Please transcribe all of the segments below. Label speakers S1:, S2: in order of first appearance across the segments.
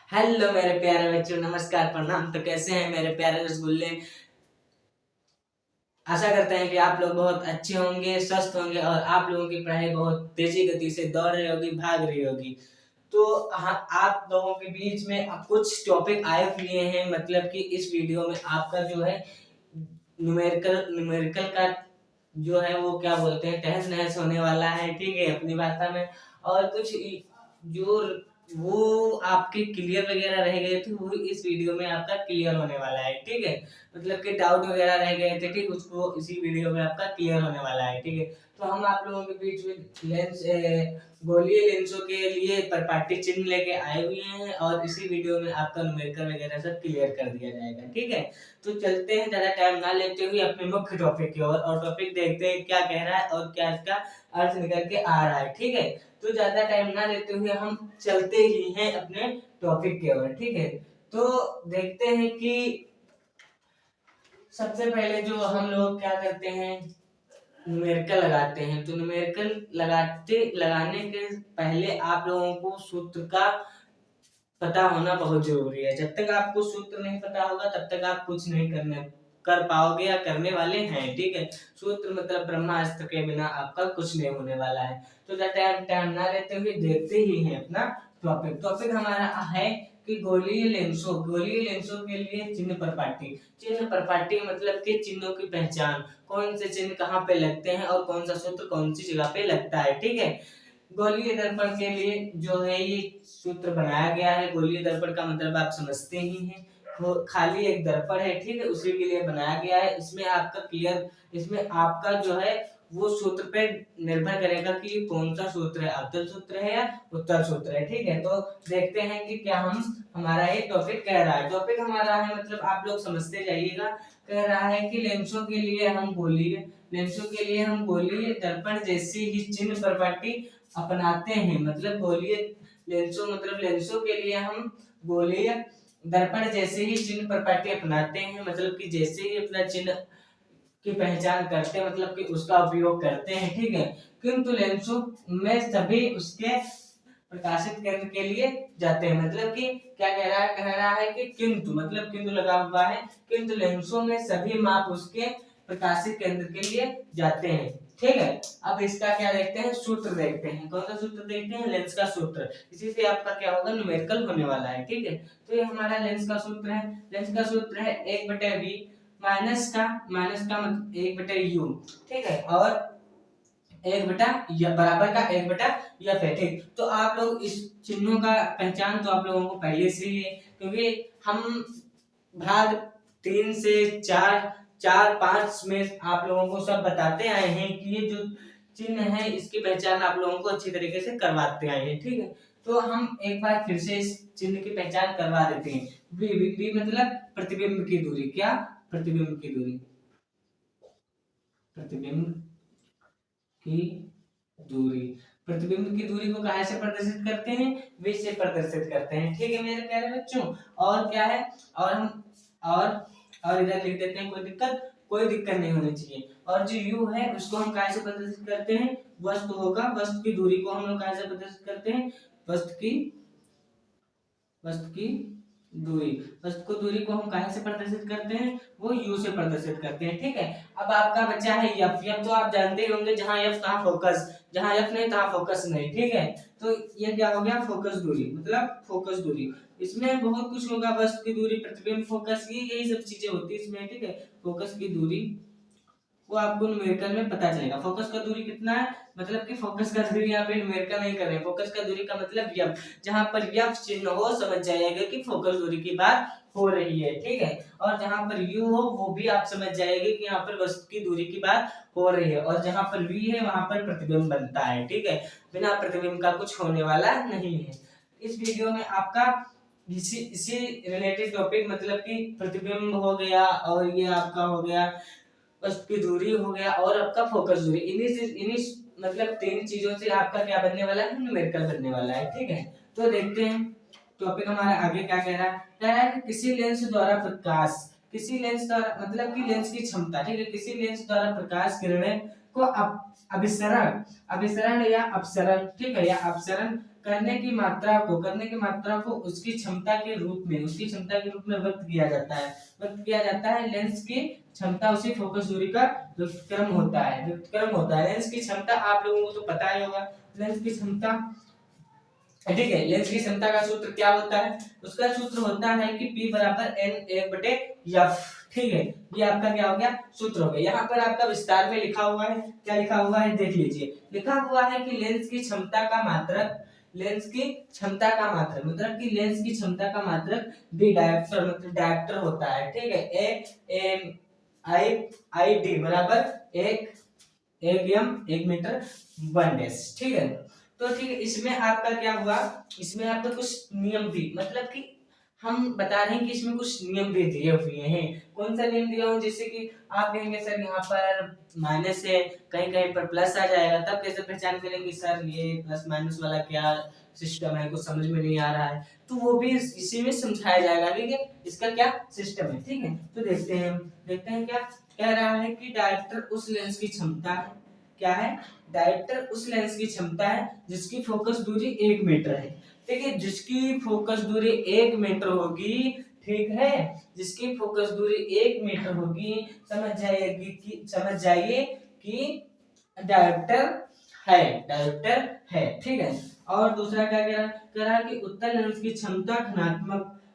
S1: Hello मेरे प्यारे बच्चों, नमस्कार, प्रणाम। तो कैसे हैं मेरे प्यारे रसगुल्ले। आशा करते हैं कि आप लोग बहुत अच्छे होंगे, स्वस्थ होंगे और आप लोगों की पढ़ाई बहुत तेजी गति से दौड़ रही होगी, भाग रही होगी। तो आप लोगों के बीच में अब कुछ टॉपिक आए हुए हैं, मतलब कि इस वीडियो में आपका जो है न्यूमेरिकल न्यूमेरिकल का जो है वो क्या बोलते हैं, तहस नहस होने वाला है, ठीक है, अपनी भाषा में। और कुछ जो वो आपके क्लियर वगैरह रह गए थे, वो इस वीडियो में आपका क्लियर होने वाला है, ठीक है। मतलब कि डाउट वगैरह रह गए थे, ठीक, उसको इसी वीडियो में आपका क्लियर होने वाला है, ठीक है। तो हम आप लोगों के बीच में गोलीय लेंसों के लिए परपाटी चिन्ह लेके आए हुए हैं और इसी वीडियो में आपका न्यूमेरिकल वगैरह सब क्लियर कर दिया जाएगा, ठीक है। तो चलते हैं, ज्यादा टाइम ना लेते हुए अपने मुख्य टॉपिक की ओर, और टॉपिक देखते हैं क्या कह रहा है और क्या इसका अर्थ निकल के आ रहा है, ठीक है। तो ज्यादा टाइम ना लेते हुए हम चलते ही हैं अपने टॉपिक की ओर, ठीक है। तो देखते हैं कि सबसे पहले जो हम लोग क्या करते हैं, न्यूमेरिकल लगाते हैं। तो न्यूमेरिकल लगाने के पहले आप लोगों को सूत्र का पता होना बहुत जरूरी है। जब तक आपको सूत्र नहीं पता होगा तब तक आप कुछ नहीं कर पाओगे या करने वाले हैं, ठीक है। सूत्र मतलब ब्रह्मास्त्र के बिना आपका कुछ नहीं होने वाला है। तो टाइम टाइम ना लेते हुए देखते ही हैं अपना टॉपिक। टॉपिक हमारा है कि गोलीय लेंसों के लिए चिन्ह प्रपाटी। चिन्ह प्रपाटी मतलब कि चिन्हों की पहचान, कौन से चिन्ह कहाँ पे लगते हैं और कौन सा सूत्र कौन सी जगह पे लगता है, ठीक है। गोलीय दर्पण के लिए जो है ये सूत्र बनाया गया है। गोलीय दर्पण का मतलब आप समझते ही हैं, वो खाली एक दर्पण है, ठीक है, उसी के लिए बनाया गया है। इसमें आपका जो है वो सूत्र पे निर्भर करेगा कि कौन सा सूत्र है, अवतल सूत्र है या उत्तल सूत्र है, ठीक है। तो देखते हैं कि क्या हमारा ये टॉपिक कह रहा है। टॉपिक हमारा है, मतलब आप लोग समझते जाइएगा। कह रहा है कि लेंसों के लिए हम गोलीय दर्पण जैसी ही चिन्ह प्रपाटी अपनाते हैं। मतलब लेंसों के लिए हम गोलीय दर्पण जैसे ही चिन्ह प्रपाटी अपनाते हैं, मतलब कि जैसे ही अपना चिन्ह की पहचान करते हैं, मतलब कि उसका उपयोग करते हैं, ठीक है। किंतु लेंसों में सभी उसके प्रकाशित केंद्र के लिए जाते हैं। मतलब कि क्या कह रहा है कि किंतु मतलब किंतु लगा हुआ है, किंतु लेंसों में सभी माप उसके प्रकाशित केंद्र के लिए जाते हैं, ठीक है। अब इसका क्या देखते हैं, सूत्र देखते हैं। कौन सा सूत्र देखते हैं, लेंस का सूत्र। इसी से आपका क्या होगा, न्यूमेरिकल होने वाला है, ठीक है। तो ये हमारा लेंस का सूत्र है। लेंस का सूत्र है 1/v माइनस का मतलब 1/u, ठीक है, और एक बटा बराबर का 1/f है, ठीक। तो आप लोग इस चिन्हों का पहचान तो आप लोगों को पहले से ही है, क्योंकि हम भाग 3 से 4 4 5 में आप लोगों को सब बताते आए हैं कि ये जो चिन्ह है इसकी पहचान आप लोगों को अच्छी तरीके से करवाते आए हैं, ठीक है। तो हम एक बार फिर से इस चिन्ह की पहचान करवा देते हैं। वी मतलब प्रतिबिंब की दूरी। क्या? प्रतिबिंब की दूरी। प्रतिबिंब की दूरी। प्रतिबिंब की दूरी को कहाँ से प्रदर्शित करते हैं, वे से प्रदर्शित करते हैं, ठीक है मेरे प्यारे बच्चों। और क्या है, और हम और और इधर लिख देते हैं, कोई दिक्कत नहीं होनी चाहिए। और जो u है उसको हम कहाँ से प्रदर्शित करते हैं, वस्तु की दूरी को हम लोग कहाँ से प्रदर्शित करते हैं, वस्तु की वस्तु की दूरी। वस्तु को दूरी को हम कहाँ से प्रदर्शित करते हैं, वो u से प्रदर्शित करते हैं, ठीक है। अब आपका बच्चा है f तो आप जानते ही होंगे, जहाँ f तहाँ फोकस, जहाँ f नहीं तहाँ फोकस नहीं, ठीक है। तो ये क्या हो गया, फोकस दूरी, मतलब फोकस दूरी। इसमें बहुत कुछ होगा, वस्तु की दूरी, प्रतिबिंब, फोकस, ये यही सब चीजें होती है इसमें, ठीक है। फोकस की दूरी वो आपको न्यूमेरिकल में पता चलेगा। फोकस का दूरी कितना है, मतलब कि फोकस का दूरी यहाँ पे न्यूमेरिकल नहीं कर रहे हैं। फोकस का दूरी का मतलब यफ, जहां पर यफ चिन्ह हो समझ जाइएगा कि फोकस दूरी की बात हो रही है, ठीक है। और जहां पर यू हो वो भी आप समझ जाएंगे कि यहाँ पर वस्तु की दूरी की बात हो रही है। और जहां पर वी है वहां पर प्रतिबिंब बनता है, ठीक है। बिना प्रतिबिंब का कुछ होने वाला नहीं है। इस वीडियो में आपका इसी रिलेटेड टॉपिक, मतलब कि प्रतिबिंब हो गया और ये आपका हो गया वस्तु की दूरी हो गया और आपका फोकस दूरी, इन्हीं मतलब 3 चीजों से आपका क्या बनने वाला है, न्यूमेरिकल बनने वाला है, ठीक है। तो देखते हैं टॉपिक हमारा आगे क्या कह रहा है। कह रहा है कि किसी लेंस द्वारा मतलब कि लेंस की क्षमता, ठीक है, किसी लेंस द्वारा प्रकाश किरणें को अभिसरण अभिसरण या अपसरण, ठीक है, या अपसरण करने की मात्रा को उसकी क्षमता के रूप में व्यक्त किया जाता है। लेंस की क्षमता उसी फोकस दूरी का व्युत्क्रम होता है। लेंस की क्षमता आप लोगों को तो पता ही होगा। लेंस की क्षमता, ठीक है, लेंस की क्षमता का सूत्र क्या होता है? उसका सूत्र होता है कि P बराबर N1/F। ठीक है, ये आपका क्या हो गया? सूत्र हो गया। यहाँ पर आपका विस्तार में लिखा हुआ है, क्या लिखा हुआ है देख लीजिए। लिखा हुआ है कि लेंस की क्षमता का मात्रक मतलब कि लेंस की क्षमता का मात्रक डी डायप्टर मतलब डायप्टर होता है। ठीक है, A/I बराबर 1 मीटर 1 ठीक है। तो ठीक है, इसमें आपका क्या हुआ, इसमें आपका कुछ नियम भी, मतलब कि हम बता रहे हैं कि इसमें कुछ नियम भी दिए हुए हैं। कौन सा नियम दिया हो? जैसे कि आप कहेंगे सर यहाँ पर माइनस है, कहीं कहीं पर प्लस आ जाएगा, तब कैसे पहचान करेंगे सर ये प्लस माइनस वाला क्या सिस्टम है, कुछ समझ में नहीं आ रहा है, तो वो भी इसी में समझाया जाएगा। ठीक है, इसका क्या सिस्टम है। ठीक है, तो देखते हैं क्या कह रहा है कि डायरेक्टर उस लेंस की क्षमता है, क्या है? डायरेक्टर उस लेंस की क्षमता है जिसकी फोकस दूरी 1 मीटर है। ठीक है, जिसकी फोकस दूरी 1 मीटर होगी, ठीक है, जिसकी फोकस दूरी 1 मीटर होगी, समझ जाइए कि डायरेक्टर है। ठीक है, और दूसरा क्या कह रहा है कि उत्तल लेंस की क्षमता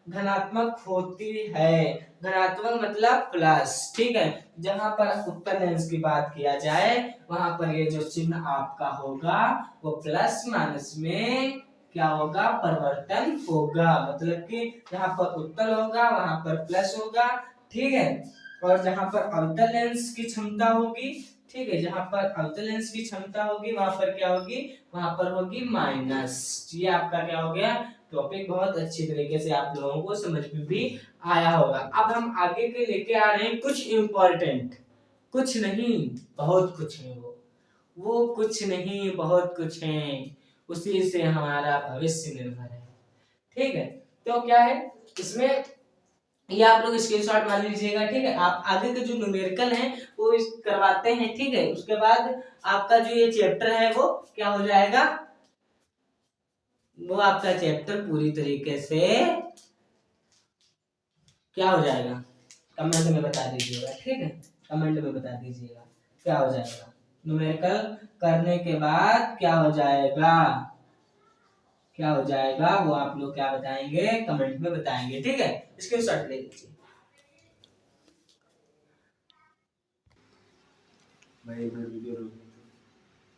S1: धनात्मक होती है। धनात्मक मतलब प्लस। ठीक है, जहां पर उत्तल लेंस की बात किया जाए वहां पर ये जो चिन्ह आपका होगा वो प्लस माइनस में क्या होगा? परिवर्तन होगा। मतलब कि जहां पर उत्तल होगा वहां पर प्लस होगा। ठीक है, और जहां पर अवतल लेंस की क्षमता होगी, ठीक है, जहां पर अवतल लेंस की क्षमता होगी वहां पर क्या होगी? वहां पर होगी माइनस। ये आपका क्या हो गया? टॉपिक बहुत अच्छी तरीके से आप लोगों को समझ में भी आया होगा। अब हम आगे के लेके आ रहे हैं कुछ इंपॉर्टेंट, कुछ नहीं बहुत कुछ है वो कुछ नहीं बहुत कुछ है, उसी से हमारा भविष्य निर्भर है। ठीक है, तो क्या है इसमें, ये आप लोग स्क्रीनशॉट मार लीजिएगा। ठीक है, आप आगे के जो न्यूमेरिकल हैं वो करवाते हैं। ठीक है, उसके बाद आपका जो ये चैप्टर है वो क्या हो जाएगा? वो आपका चैप्टर पूरी तरीके से क्या हो जाएगा? कमेंट में बता दीजिएगा। ठीक है, कमेंट में बता दीजिएगा क्या हो जाएगा। न्यूमेरिकल करने के बाद क्या हो जाएगा, वो आप लोग क्या बताएंगे? कमेंट में बताएंगे। ठीक है, स्क्रीनशॉट ले लीजिए।
S2: भाई एक वीडियो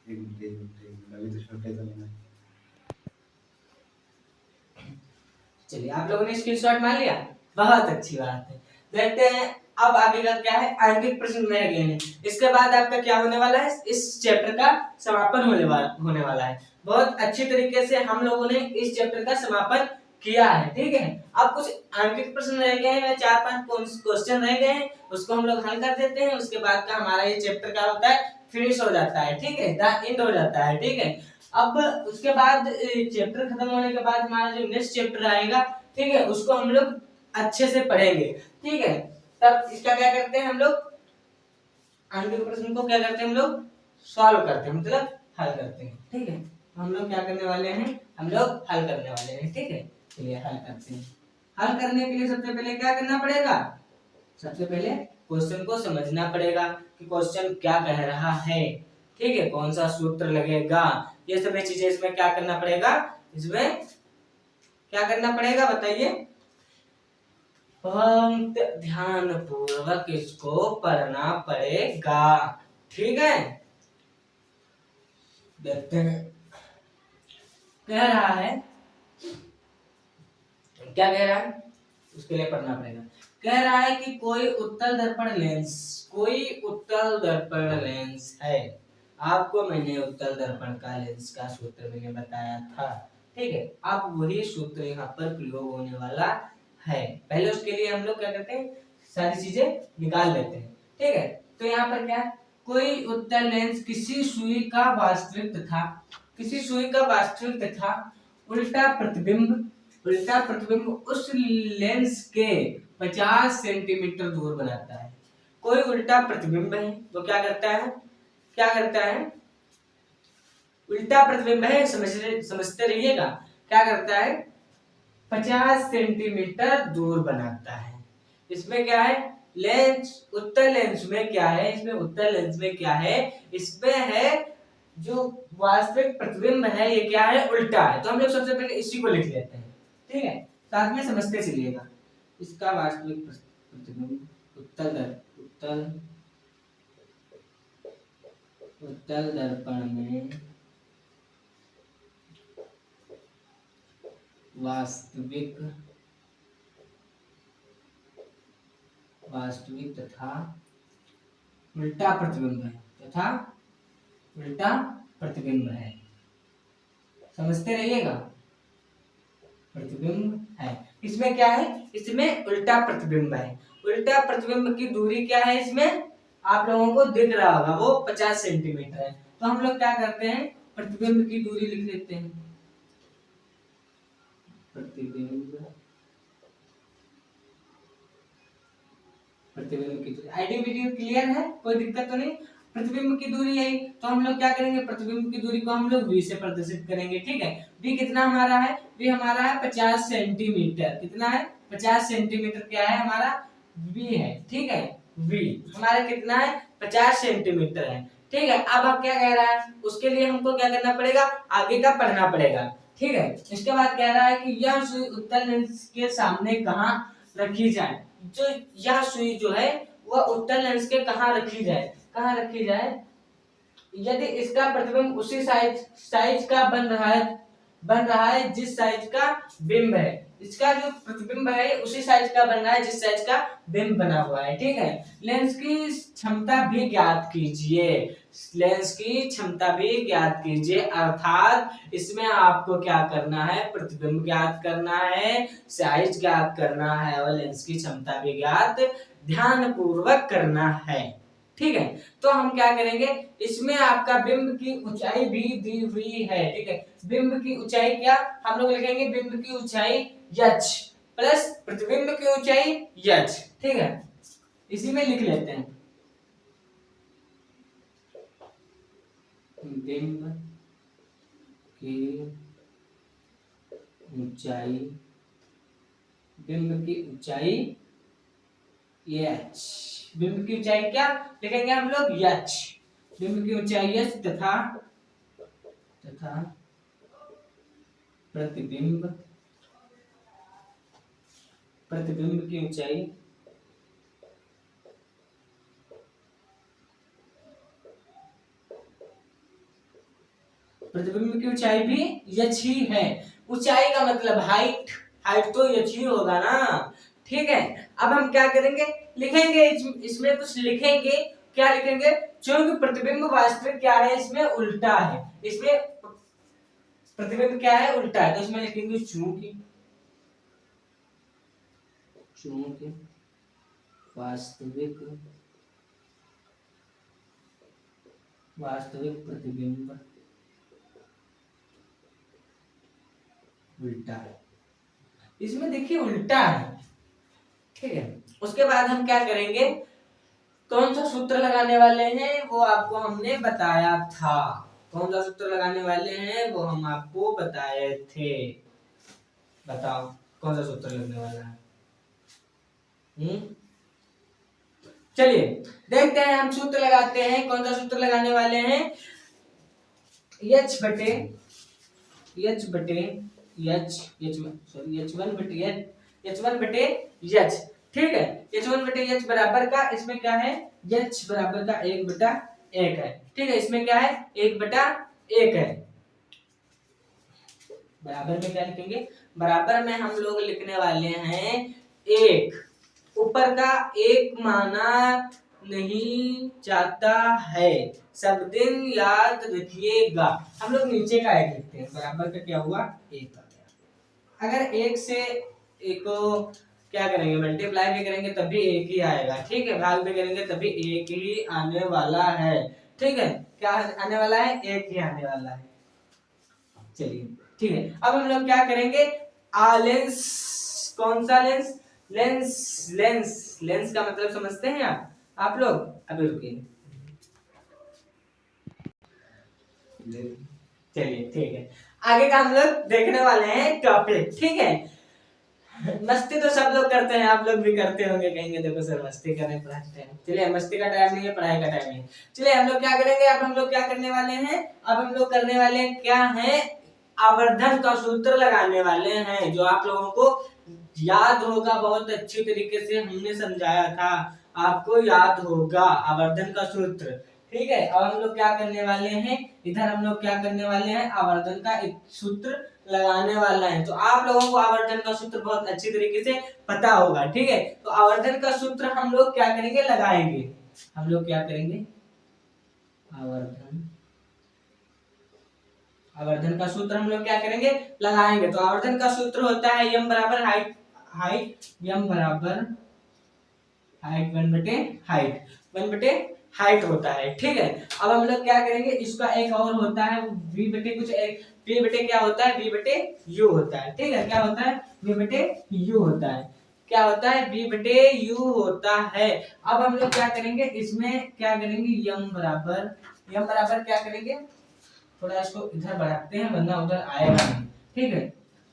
S2: एक मिनट अभी तो छोटे तो नहीं।
S1: चलिए, आप लोगों ने स्क्रीनशॉट मार लिया, बहुत अच्छी बात है। देखते हैं अब आगे का क्या है। आणविक प्रश्न रह गए हैं, इसके बाद आपका क्या होने वाला है? इस चैप्टर का समापन होने वाला है। बहुत अच्छी तरीके से हम लोगों ने इस चैप्टर का समापन किया है। ठीक है, अब कुछ आणविक प्रश्न रह गए हैं, 4-5 क्वेश्चन रह गए हैं, उसको हम लोग हल कर देते हैं। उसके बाद का हमारा ये चैप्टर क्या होता है? फिनिश हो जाता है। ठीक है, द एंड हो जाता है। ठीक है, अब उसके बाद चैप्टर खत्म होने के बाद हमारा जो नेक्स्ट चैप्टर आएगा, ठीक है, उसको हम लोग अच्छे से पढ़ेंगे। ठीक है, तब इसका क्या करते हैं हम लोग? आणविक प्रश्न को क्या करते हैं हम लोग? सॉल्व करते हैं, मतलब हल करते हैं। ठीक है, हम लोग क्या करने वाले हैं? हम लोग हल करने वाले हैं। ठीक है, चलिए हल करते हैं। हल करने के लिए सबसे पहले क्या करना पड़ेगा? सबसे पहले क्वेश्चन को समझना पड़ेगा कि क्वेश्चन क्या कह रहा है। ठीक है, कौन सा सूत्र लगेगा, ये सभी चीजें इसमें क्या करना पड़ेगा? इसमें क्या करना पड़ेगा बताइए? बहुत ध्यान पूर्वक इसको पढ़ना पड़ेगा। ठीक है, देखते हैं कह रहा है, क्या कह रहा है उसके लिए पढ़ना पड़ेगा। कह रहा है कि कोई उत्तल दर्पण लेंस है। आपको मैंने उत्तल दर्पण का लेंस का सूत्र मैंने बताया था। ठीक है, अब वही सूत्र यहाँ पर प्रयोग होने वाला है। पहले उसके लिए हम लोग क्या करते हैं? सारी चीजें निकाल लेते हैं। ठीक है, तो यहाँ पर क्या, कोई उत्तल लेंस किसी सुई का वास्तविक तथा उल्टा प्रतिबिंब उस लेंस के 50 सेंटीमीटर दूर बनाता है। कोई उल्टा प्रतिबिंब है वो क्या करता है? उल्टा प्रतिबिंब है, समझते रहिएगा। क्या करता है, 50 सेंटीमीटर दूर बनाता है। इसमें क्या है, लेंस, उत्तल लेंस में क्या है, इसमें उत्तल लेंस में क्या है, इसमें है जो वास्तविक प्रतिबिंब है ये क्या है, उल्टा है। तो हम लोग सबसे पहले इसी को लिख लेते हैं, ठीक है, साथ में समझते चलिएगा। इसका वास्तविक प्रतिबिंब उत्तल दर्पण में वास्तविक तथा उल्टा प्रतिबिंब है, समझते रहिएगा। प्रतिबिंब है, इसमें क्या है, इसमें उल्टा प्रतिबिंब है। उल्टा प्रतिबिंब की दूरी क्या है, इसमें आप लोगों को दिख रहा होगा, वो 50 सेंटीमीटर है। तो हम लोग क्या करते हैं, प्रतिबिंब की दूरी लिख लेते हैं। प्रतिबिंब की दूरी, आईडी वीडियो क्लियर है, कोई दिक्कत तो नहीं। प्रतिबिंब की दूरी यही, तो हम लोग क्या करेंगे, प्रतिबिंब की दूरी को हम लोग v से प्रदर्शित करेंगे, ठीक है। v कितना हमारा है, v हमारा है 50 सेंटीमीटर। कितना है, 50 सेंटीमीटर क्या है हमारा, v है, ठीक है। v हमारा कितना है, 50 सेंटीमीटर है, ठीक है। अब क्या कह रहा है, उसके लिए हमको क्या करना पड़ेगा, आगे का पढ़ना पड़ेगा, ठीक है। इसके बाद कह रहा है कि यह सुई उत्तल लेंस के सामने कहाँ रखी जाए। जो यह सुई जो है वह उत्तल लेंस के कहाँ रखी जाए, यदि इसका प्रतिबिंब उसी साइज का बन रहा है जिस साइज का बिंब है। इसका जो प्रतिबिंब है उसी साइज का बन रहा है जिस साइज का बिंब बना हुआ है, ठीक है। लेंस की क्षमता भी ज्ञात कीजिए, अर्थात इसमें आपको क्या करना है, प्रतिबिंब ज्ञात करना है, साइज ज्ञात करना है और लेंस की क्षमता भी ज्ञात ध्यान पूर्वक करना है, ठीक है। तो हम क्या करेंगे, इसमें आपका बिंब की ऊंचाई भी दी हुई है, ठीक है। बिंब की ऊंचाई क्या, हम लोग लिखेंगे बिंब की ऊंचाई h प्लस प्रतिबिंब की ऊंचाई h, ठीक है। इसी में लिख लेते हैं, बिंब की ऊंचाई h, बिंब की ऊंचाई क्या लिखेंगे हम लोग, h, बिंब की ऊंचाई h तथा प्रतिबिंब की ऊंचाई भी h ही है। ऊंचाई का मतलब हाइट तो h ही होगा ना, ठीक है। अब हम क्या करेंगे, लिखेंगे इसमें कुछ लिखेंगे, क्या लिखेंगे, चूंकि प्रतिबिंब वास्तविक क्या है, इसमें उल्टा है, इसमें प्रतिबिंब क्या है, उल्टा है, तो इसमें लिखेंगे चूंकि वास्तविक प्रतिबिंब उल्टा है, इसमें देखिए उल्टा है, ठीक है। उसके बाद हम क्या करेंगे, कौन सा सूत्र लगाने वाले हैं वो आपको हमने बताया था, कौन सा सूत्र लगाने वाले हैं वो हम आपको बताए थे, बताओ कौन सा सूत्र लगने वाला है। चलिए देखते हैं, हम सूत्र लगाते हैं, कौन सा सूत्र लगाने वाले हैं, h बटे h, ठीक है। h1 बटे h बराबर का, इसमें क्या है, h बराबर का 1/1 है, ठीक है। इसमें क्या है, 1/1 है। बराबर में क्या लिखेंगे, बराबर में हम लोग लिखने वाले हैं 1, ऊपर का 1 माना नहीं जाता है, सब दिन याद रखिएगा। हम लोग नीचे का 1 लिखते हैं, बराबर का क्या हुआ, 1 आ गया। अगर 1 से 1 को क्या करेंगे, मल्टीप्लाई भी करेंगे तब भी 1 ही आएगा, ठीक है। भाग भी करेंगे तब भी 1 ही आने वाला है, ठीक है। क्या आने वाला है, 1 ही आने वाला है। चलिए ठीक है, अब हम लोग क्या करेंगे, लेंस, कौन सा लेंस, लेंस का मतलब समझते हैं आप लोग, अभी रुकिए। चलिए ठीक है, आगे का हम लोग देखने वाले हैं टॉपिक, ठीक है। मस्ती तो सब लोग करते हैं, आप लोग भी करते होंगे, कहेंगे देखो सर मस्ती कर रहे हैं पढ़ाई टाइम। चलिए मस्ती का टाइम नहीं है, पढ़ाई का टाइम है। चलिए हम लोग क्या करेंगे, अब हम लोग क्या करने वाले हैं, अब हम लोग करने वाले हैं क्या है, आवर्धन का सूत्र लगाने वाले हैं, जो आप लोगों को याद होगा, बहुत अच्छी तरीके से हमने समझाया था, आपको याद होगा आवर्धन का सूत्र, ठीक है। और हम लोग क्या करने वाले हैं, इधर हम लोग क्या करने वाले हैं, आवर्धन का एक सूत्र लगाने वाला है। तो आप लोगों को आवर्धन का सूत्र बहुत अच्छी तरीके से पता होगा, ठीक है। तो आवर्धन का सूत्र हम लोग क्या करेंगे, लगाएंगे। हम लोग क्या करेंगे, आवर्धन आवर्धन का सूत्र हम लोग क्या करेंगे, लगाएंगे। तो आवर्धन का सूत्र होता है यम बराबर हाइट, यम बराबर हाइट वन बटे हाइट होता है, ठीक है। अब हम लोग क्या करेंगे, इसका एक और होता है v बटे कुछ एक, v बटे क्या होता है, v बटे u होता है, ठीक है। क्या होता है, v बटे u होता है, क्या होता है, v बटे u होता है। अब हम लोग क्या करेंगे, इसमें क्या करेंगे, यम बराबर क्या करेंगे, थोड़ा इसको इधर बढ़ाते हैं वरना उधर आएगा नहीं, ठीक है।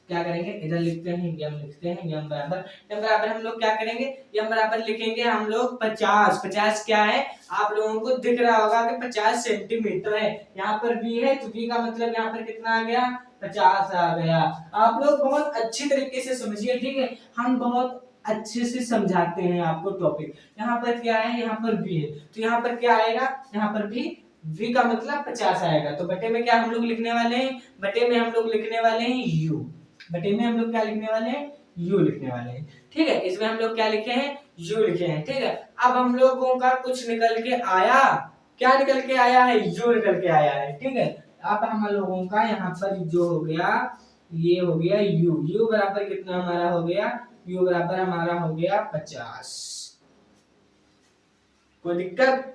S1: क्या करेंगे, इधर लिखते हैं यम, लिखते हैं यम बराबर हम लोग क्या करेंगे, यम बराबर लिखेंगे हम लोग 50 क्या है, आप लोगों को दिख रहा होगा कि 50 सेंटीमीटर है। यहाँ पर v है तो v का मतलब यहाँ पर कितना आ गया, 50 आ गया। आप लोग बहुत अच्छी तरीके से समझिए, ठीक है। हम बहुत अच्छे से समझाते हैं आपको टॉपिक। यहाँ पर क्या है, यहाँ पर v है तो यहाँ पर क्या आएगा, यहाँ पर भी v का मतलब 50 आएगा। तो बटे में क्या हम लोग लिखने वाले हैं, बटे में हम लोग लिखने वाले हैं u, बटे में हम लोग क्या लिखने वाले हैं, u लिखने वाले हैं, ठीक है। इसमें हम लोग क्या लिखे हैं, u लिखे हैं, ठीक है। अब हम लोगों का कुछ निकल के आया, क्या निकल के आया है, u निकल के आया है, ठीक है। अब हम लोगों का यहाँ पर जो हो गया, ये हो गया u बराबर कितना हमारा हो गया, u बराबर हमारा हो गया 50। कोई दिक्कत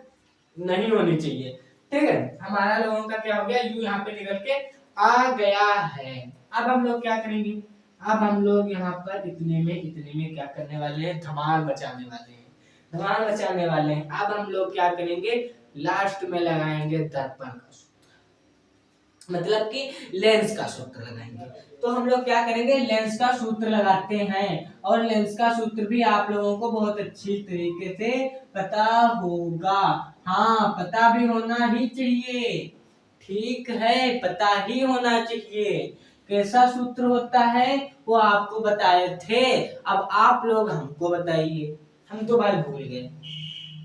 S1: नहीं होनी चाहिए, ठीक है। हमारा लोगों का क्या हो गया, u यहाँ पे निकल के आ गया है। अब हम लोग क्या करेंगे, अब हम लोग यहाँ पर इतने में क्या करने वाले हैं, धमाल मचाने वाले हैं। अब हम लोग क्या करेंगे, लास्ट में लगाएंगे दर्पण का सूत्र, मतलब कि लेंस का सूत्र लगाएंगे। तो हम लोग क्या करेंगे, लेंस का सूत्र लगाते हैं, और लेंस का सूत्र भी आप लोगों को बहुत अच्छी तरीके से पता होगा। हाँ, पता भी होना ही चाहिए, ठीक है, पता ही होना चाहिए। कैसा सूत्र होता है वो आपको बताए थे, अब आप लोग हमको बताइए। हम तो भाई भूल गए,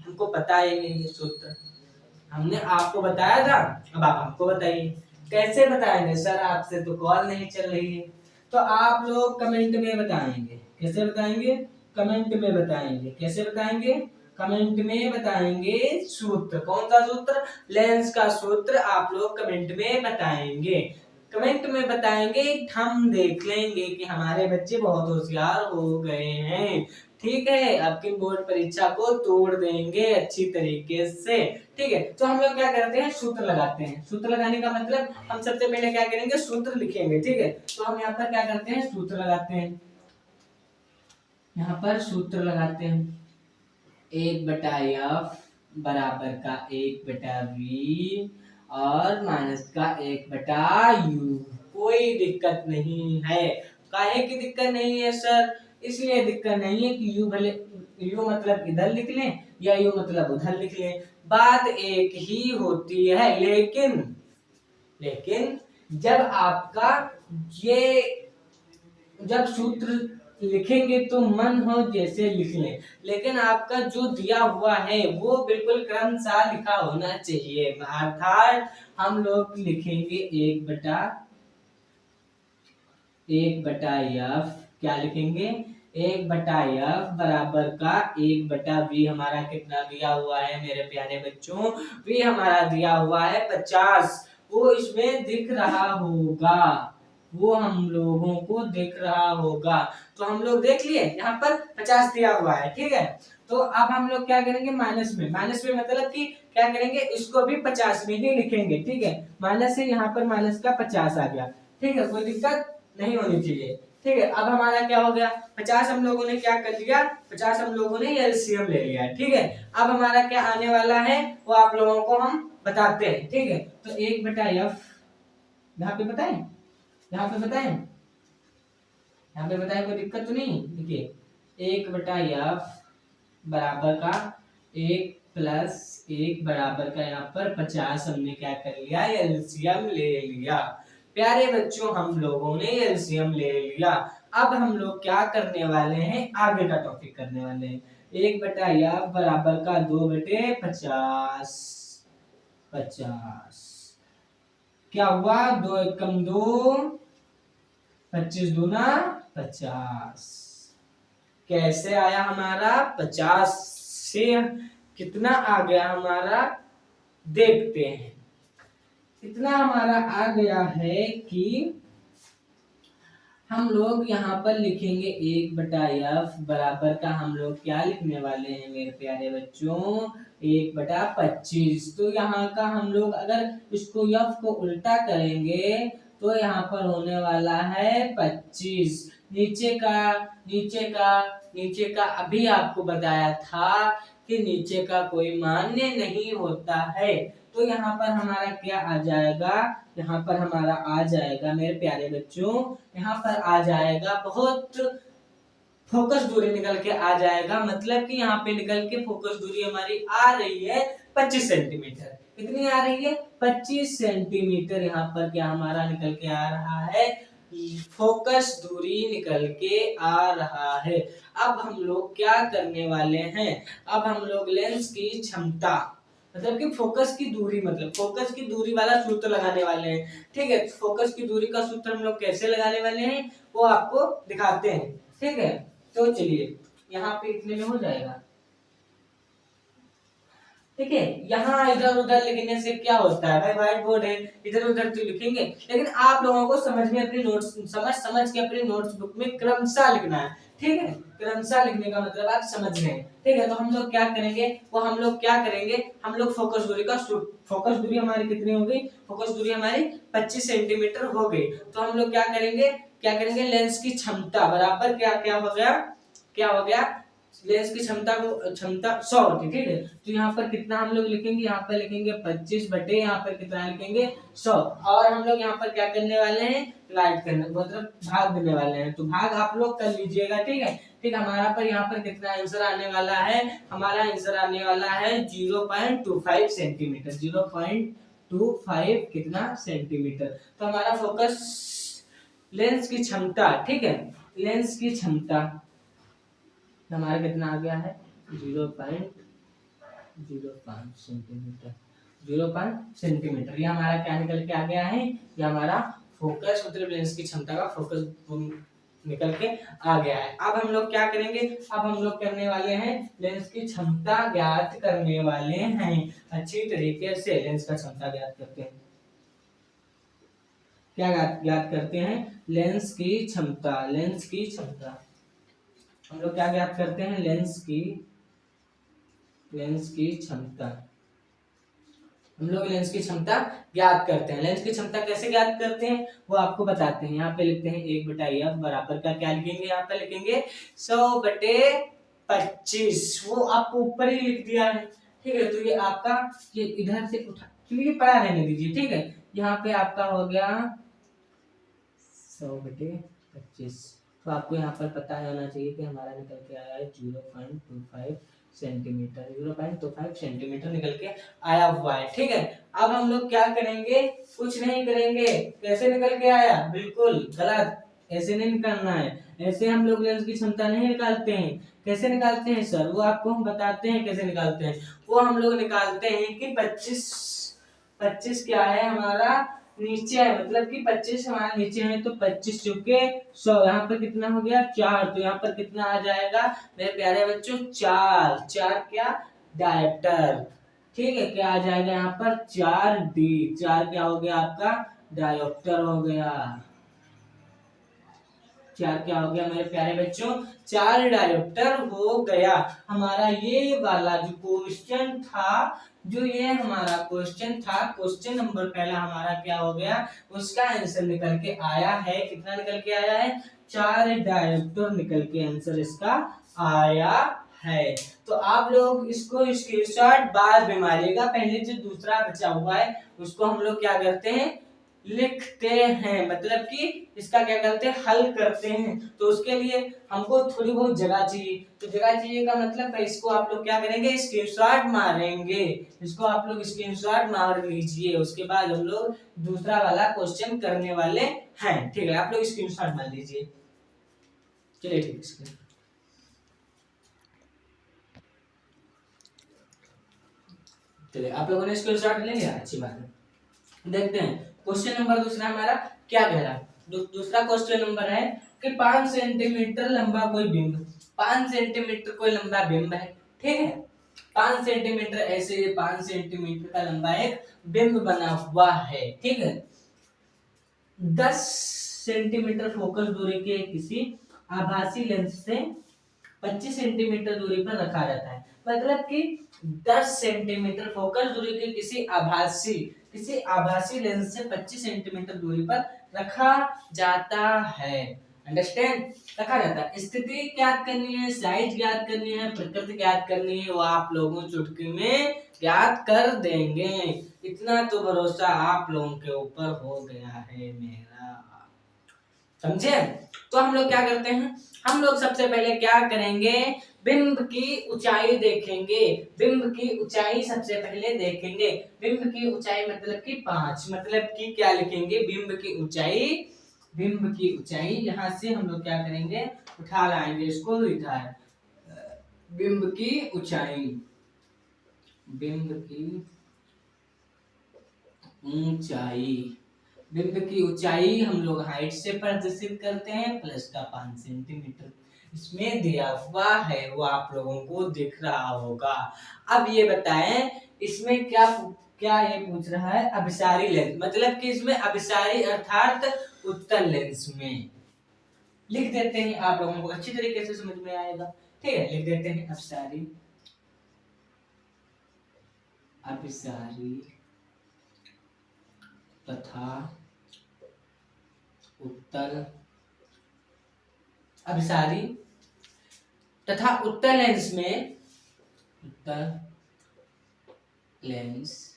S1: हमको पता ही नहीं है सूत्र, हमने आपको बताया था, अब आप हमको बताइए। कैसे बताएंगे सर, आपसे तो कॉल नहीं चल रही है। तो आप लोग कमेंट में बताएंगे, कैसे बताएंगे, कमेंट में बताएंगे, कैसे बताएंगे, कमेंट में बताएंगे सूत्र। कौन सा सूत्र, लेंस का सूत्र आप लोग कमेंट में बताएंगे। कमेंट में बताएंगे, हम देख लेंगे कि हमारे बच्चे बहुत होशियार हो गए हैं, ठीक है। आपकी बोर्ड परीक्षा को तोड़ देंगे अच्छी तरीके से, ठीक है। तो हम लोग क्या करते हैं, सूत्र लगाते हैं। सूत्र लगाने का मतलब हम सबसे पहले क्या करेंगे, सूत्र लिखेंगे, ठीक है। तो हम यहाँ पर क्या करते हैं, सूत्र लगाते हैं, यहाँ पर सूत्र लगाते हैं, 1/f बराबर का 1/v और माइनस का 1/u। कोई दिक्कत नहीं है, काहे की दिक्कत नहीं है सर, इसलिए दिक्कत नहीं है कि u भले, u मतलब इधर लिख लें या u मतलब उधर लिख लें, बात एक ही होती है। लेकिन जब आपका ये, जब सूत्र लिखेंगे तो मन हो जैसे लिख लें, लेकिन आपका जो दिया हुआ है वो बिल्कुल क्रमशः लिखा होना चाहिए। अर्थात हम लोग लिखेंगे 1/f, क्या लिखेंगे, 1/f बराबर का 1/v। हमारा कितना दिया हुआ है मेरे प्यारे बच्चों, v हमारा दिया हुआ है 50। वो इसमें दिख रहा होगा, वो हम लोगों को दिख रहा होगा। तो हम लोग देख लिए, यहाँ पर 50 दिया हुआ है, ठीक है। तो अब हम लोग क्या करेंगे, माइनस में मतलब कि क्या करेंगे, इसको भी 50 में ही लिखेंगे, ठीक है। माइनस से यहाँ पर माइनस का 50 आ गया, ठीक है, कोई दिक्कत नहीं होनी चाहिए, ठीक है। अब हमारा क्या हो गया, 50 हम लोगों ने क्या कर लिया, 50 हम लोगों ने एलसीएम ले लिया, ठीक है। अब हमारा क्या आने वाला है वो आप लोगों को हम बताते हैं, ठीक है। तो 1/f यहाँ पे बताएं, यहाँ पे बताएं, यहाँ पे बताएं, कोई दिक्कत तो नहीं। देखिए 1/f बराबर का 1 प्लस 1 बराबर का यहाँ पर 50 हमने क्या कर लिया, एलसीएम ले लिया। प्यारे बच्चों हम लोगों ने एलसीएम ले लिया। अब हम लोग क्या करने वाले हैं, आगे का टॉपिक करने वाले हैं। 1/f बराबर का 2/50, 50 क्या हुआ, 2 एकम 2, 25 दूना 50। कैसे आया हमारा, 50 से कितना आ गया हमारा, देखते हैं। इतना हमारा आ गया है कि हम लोग यहाँ पर लिखेंगे 1/f बराबर का हम लोग क्या लिखने वाले हैं मेरे प्यारे बच्चों, 1/25। तो यहाँ का हम लोग अगर इसको f को उल्टा करेंगे तो यहाँ पर होने वाला है 25। नीचे का अभी आपको बताया था कि नीचे का कोई मान्य नहीं होता है। तो यहाँ पर हमारा क्या आ जाएगा, यहाँ पर हमारा आ जाएगा मेरे प्यारे बच्चों, यहाँ पर आ जाएगा बहुत फोकस दूरी निकल के आ जाएगा। मतलब कि यहाँ पे निकल के फोकस दूरी हमारी आ रही है 25 सेंटीमीटर। कितनी आ रही है, 25 सेंटीमीटर। यहाँ पर क्या हमारा निकल के आ रहा है, फोकस दूरी निकल के आ रहा है। अब हम लोग क्या करने वाले हैं, अब हम लोग लेंस की क्षमता मतलब कि फोकस की दूरी, मतलब फोकस की दूरी वाला सूत्र लगाने वाले हैं। ठीक है, फोकस की दूरी का सूत्र हम लोग कैसे लगाने वाले हैं वो आपको दिखाते हैं। ठीक है, तो चलिए यहाँ पे इतने में हो जाएगा। ठीक है, यहाँ इधर उधर लिखने से क्या होता है भाई, व्हाइट बोर्ड है, इधर उधर तो लिखेंगे, लेकिन आप लोगों को समझ में अपनी नोट्स समझ के अपनी नोट्स बुक में क्रमशः लिखना है। ठीक है, क्रमशः लिखने का मतलब आप समझ रहे हैं। ठीक है, तो हम लोग क्या करेंगे, हम लोग फोकस दूरी का फोकस दूरी हमारी कितनी हो गई, फोकस दूरी हमारी 25 सेंटीमीटर हो गई। तो हम लोग क्या करेंगे, लेंस की क्षमता बराबर क्या हो गया, लेंस की क्षमता 100 होती। ठीक है, तो यहाँ पर कितना हम लोग लिखेंगे, यहाँ पर लिखेंगे 25 बटे यहाँ पर कितना लिखेंगे 100। और हम लोग यहाँ पर क्या करने वाले हैं, डिवाइड करने मतलब भाग देने वाले हैं। तो भाग आप लोग कर लीजिएगा। ठीक है, ठीक, हमारा पर यहाँ पर कितना आंसर आने वाला है, हमारा आंसर आने वाला है 0.25 सेंटीमीटर। 0.25 कितना सेंटीमीटर। तो हमारा फोकस लेंस की क्षमता, ठीक है, लेंस की क्षमता हमारा कितना आ गया है 0.05 सेंटीमीटर। 0.5 सेंटीमीटर, ये हमारा क्या निकल के आ गया है, ये हमारा फोकस मतलब लेंस की क्षमता का फोकस निकल के आ गया है। अब हम लोग क्या करेंगे, अब हम लोग करने वाले हैं लेंस की क्षमता ज्ञात करने वाले हैं। अच्छी तरीके से लेंस का क्षमता ज्ञात करते हैं। क्या ज्ञात करते हैं, लेंस की क्षमता। हम लोग क्या ज्ञात करते हैं, लेंस की क्षमता। हम लोग लेंस की क्षमता ज्ञात करते हैं। लेंस की क्षमता कैसे ज्ञात करते हैं वो आपको बताते हैं। यहाँ पे लिखते हैं 1/f बराबर का क्या लिखेंगे, यहाँ पे लिखेंगे 100/25। वो आपको ऊपर ही लिख दिया है। ठीक है, तो ये आपका ये इधर से उठा, चलिए पढ़ा रहने दीजिए। ठीक है, यहाँ पे आपका हो गया 100/25। तो आपको यहाँ पर पता होना चाहिए कि हमारा निकल के आया है 0.25 सेंटीमीटर। 0.25 सेंटीमीटर निकल के आया हुआ है। ठीक है, अब हम लोग क्या करेंगे, कुछ नहीं करेंगे। कैसे निकल के आया, बिल्कुल गलत, ऐसे नहीं निकालना है। ऐसे हम लोग लेंस की क्षमता नहीं निकालते हैं। कैसे निकालते हैं सर, वो आपको हम बताते हैं कैसे निकालते हैं। वो हम लोग निकालते हैं कि 25 क्या है हमारा नीचे है, मतलब कि 25 हमारे नीचे है, तो 25 चुके 100, यहाँ पर कितना हो गया 4। तो यहाँ पर कितना आ जाएगा मेरे प्यारे बच्चों 4 क्या डायोप्टर। ठीक है, क्या आ जाएगा यहाँ पर 4D। 4 क्या हो गया आपका डायोप्टर हो गया। 4 क्या हो गया मेरे प्यारे बच्चों, 4 डायोप्टर हो गया। हमारा ये वाला जो क्वेश्चन था, जो ये हमारा क्वेश्चन था, क्वेश्चन नंबर पहला हमारा क्या हो गया, उसका आंसर निकल के आया है। कितना निकल के आया है, 4 डायोप्टर निकल के आंसर इसका आया है। तो आप लोग इसको स्क्रीनशॉट बाद में मारिएगा। पहले जो दूसरा बचा हुआ है उसको हम लोग क्या करते हैं, लिखते हैं, मतलब कि इसका क्या करते हैं, हल करते हैं। तो उसके लिए हमको थोड़ी बहुत जगह चाहिए, तो जगह चाहिए का मतलब है इसको आप लोग क्या करेंगे, स्क्रीनशॉट मारेंगे। इसको आप लोग स्क्रीनशॉट मार लीजिए, उसके बाद हम लोग दूसरा वाला क्वेश्चन करने वाले हैं। ठीक है, आप लोग स्क्रीनशॉट मार लीजिए। चलिए ठीक है, चलिए आप लोगों ने स्क्रीनशॉट ले लिया, अच्छी बात है। देखते हैं क्वेश्चन नंबर दूसरा हमारा क्या कह रहा है। दूसरा क्वेश्चन नंबर है कि 5 सेंटीमीटर लंबा कोई बिंब, 5 सेंटीमीटर कोई लंबा बिंब है, ठीक है। 5 सेंटीमीटर ऐसे, 5 सेंटीमीटर का लंबा एक बिंब बना हुआ है, ठीक है। 10 सेंटीमीटर फोकस दूरी के किसी आभासी लेंस से 25 सेंटीमीटर दूरी पर रखा जाता है। मतलब कि 10 सेंटीमीटर फोकस दूरी के किसी आभासी लेंस से 25 सेंटीमीटर दूरी पर रखा जाता है। अंडरस्टैंड, रखा जाता है। स्थिति ज्ञात करनी है, साइज ज्ञात करनी है, प्रकृति ज्ञात करनी है, वो आप लोगों चुटकी में ज्ञात कर देंगे। इतना तो भरोसा आप लोगों के ऊपर हो गया है मेरा, समझे। तो हम लोग क्या करते हैं, हम लोग सबसे पहले क्या करेंगे, बिंब की ऊंचाई देखेंगे। बिंब की ऊंचाई सबसे पहले देखेंगे। बिंब की ऊंचाई मतलब कि 5, मतलब कि क्या लिखेंगे, बिंब की ऊंचाई, बिंब की ऊंचाई यहां से हम लोग क्या करेंगे, उठा लाएंगे, इसको लिखा है बिंब की ऊंचाई, बिंब की ऊंचाई, बिंब की ऊंचाई हम लोग हाइट से प्रदर्शित करते हैं, प्लस का 5 सेंटीमीटर इसमें दिया हुआ है, वो आप लोगों को दिख रहा होगा। अब ये बताएं इसमें क्या क्या ये पूछ रहा है, अभिसारी लेंस, मतलब कि इसमें अभिसारी अर्थात उत्तल लेंस में लिख देते हैं, आप लोगों को अच्छी तरीके से समझ में आएगा। ठीक है, लिख देते हैं अभिसारी, अभिसारी तथा उत्तल, अभिसारी तथा उत्तल लेंस में, उत्तल लेंस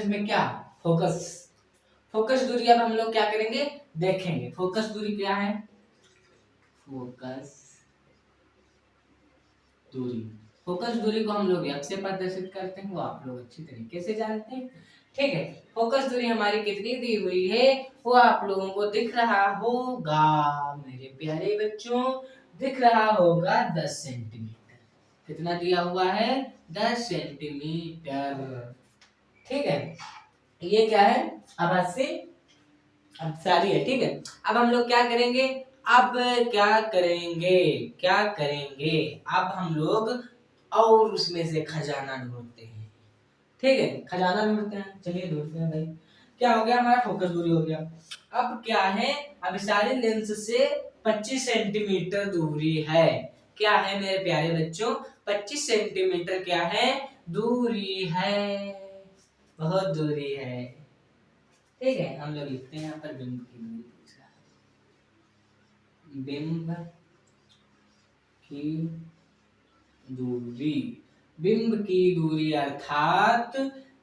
S1: में क्या, फोकस, फोकस दूरी अब हम लोग क्या करेंगे, देखेंगे। फोकस दूरी क्या है, फोकस दूरी, फोकस दूरी को हम लोग एक्स से प्रदर्शित करते हैं, वो आप लोग अच्छी तरीके से जानते हैं। ठीक है, फोकस दूरी हमारी कितनी दी हुई है, वो आप लोगों को दिख रहा होगा मेरे प्यारे बच्चों, दिख रहा होगा 10 सेंटीमीटर। कितना दिया हुआ है, 10 सेंटीमीटर। ठीक है, ये क्या है, आभासी अभिसारी है। ठीक है, अब हम लोग क्या करेंगे, अब क्या करेंगे, क्या करेंगे, अब हम लोग और उसमें से खजाना ढूंढते हैं। ठीक है, खजाना ढूंढते हैं, चलिए ढूंढते हैं भाई। क्या हो गया, हमारा फोकस दूरी हो गया। अब क्या है, अभिसारी लेंस से 25 सेंटीमीटर दूरी है। क्या है मेरे प्यारे बच्चों, 25 सेंटीमीटर क्या है, दूरी है, बहुत दूरी है। ठीक है, हम लोग लिखते हैं यहाँ पर बिंब की दूरी पूछ रहा है, बिंब की दूरी, बिंब की दूरी अर्थात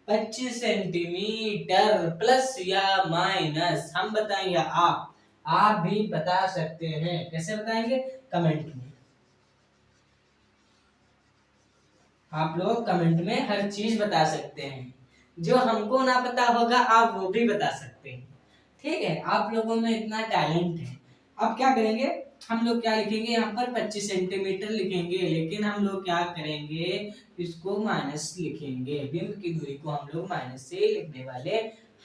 S1: 25 सेंटीमीटर, प्लस या माइनस हम बताएं या आप भी बता सकते हैं। कैसे बताएंगे, कमेंट में, आप लोग कमेंट में हर चीज बता सकते हैं, जो हमको ना पता होगा आप वो भी बता सकते हैं। ठीक है, आप लोगों में इतना टैलेंट है। अब क्या करेंगे, हम लोग क्या लिखेंगे, यहाँ पर 25 सेंटीमीटर लिखेंगे, लेकिन हम लोग क्या करेंगे, इसको माइनस लिखेंगे, बिंब की दूरी को हम लोग माइनस से लिखने वाले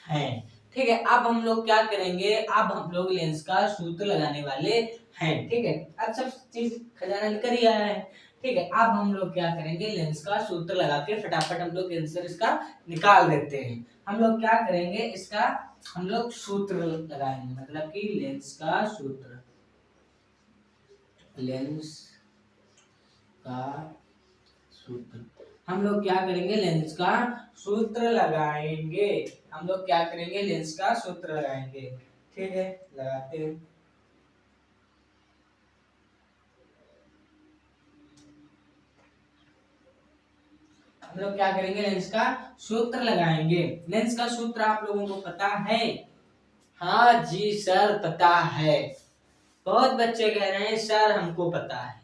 S1: हैं। ठीक है, अब हम लोग क्या करेंगे, अब हम लोग लेंस का सूत्र लगाने वाले हैं। ठीक है, अब सब चीज खजाना लेकर ही आया है। ठीक है, अब हम लोग क्या करेंगे, लेंस का सूत्र लगा के फटाफट हम लोग आंसर इसका निकाल देते हैं। हम लोग क्या करेंगे, इसका हम लोग सूत्र लगाएंगे, मतलब कि लेंस का सूत्र, लेंस का सूत्र, हम लोग क्या करेंगे, लेंस का सूत्र लगाएंगे, हम लोग क्या करेंगे, लेंस का सूत्र लगाएंगे। ठीक है, लगाते हैं। हम लोग क्या करेंगे, लेंस का सूत्र लगाएंगे। लेंस का सूत्र आप लोगों को पता है? हाँ जी सर पता है। बहुत बच्चे कह रहे हैं सर हमको पता है।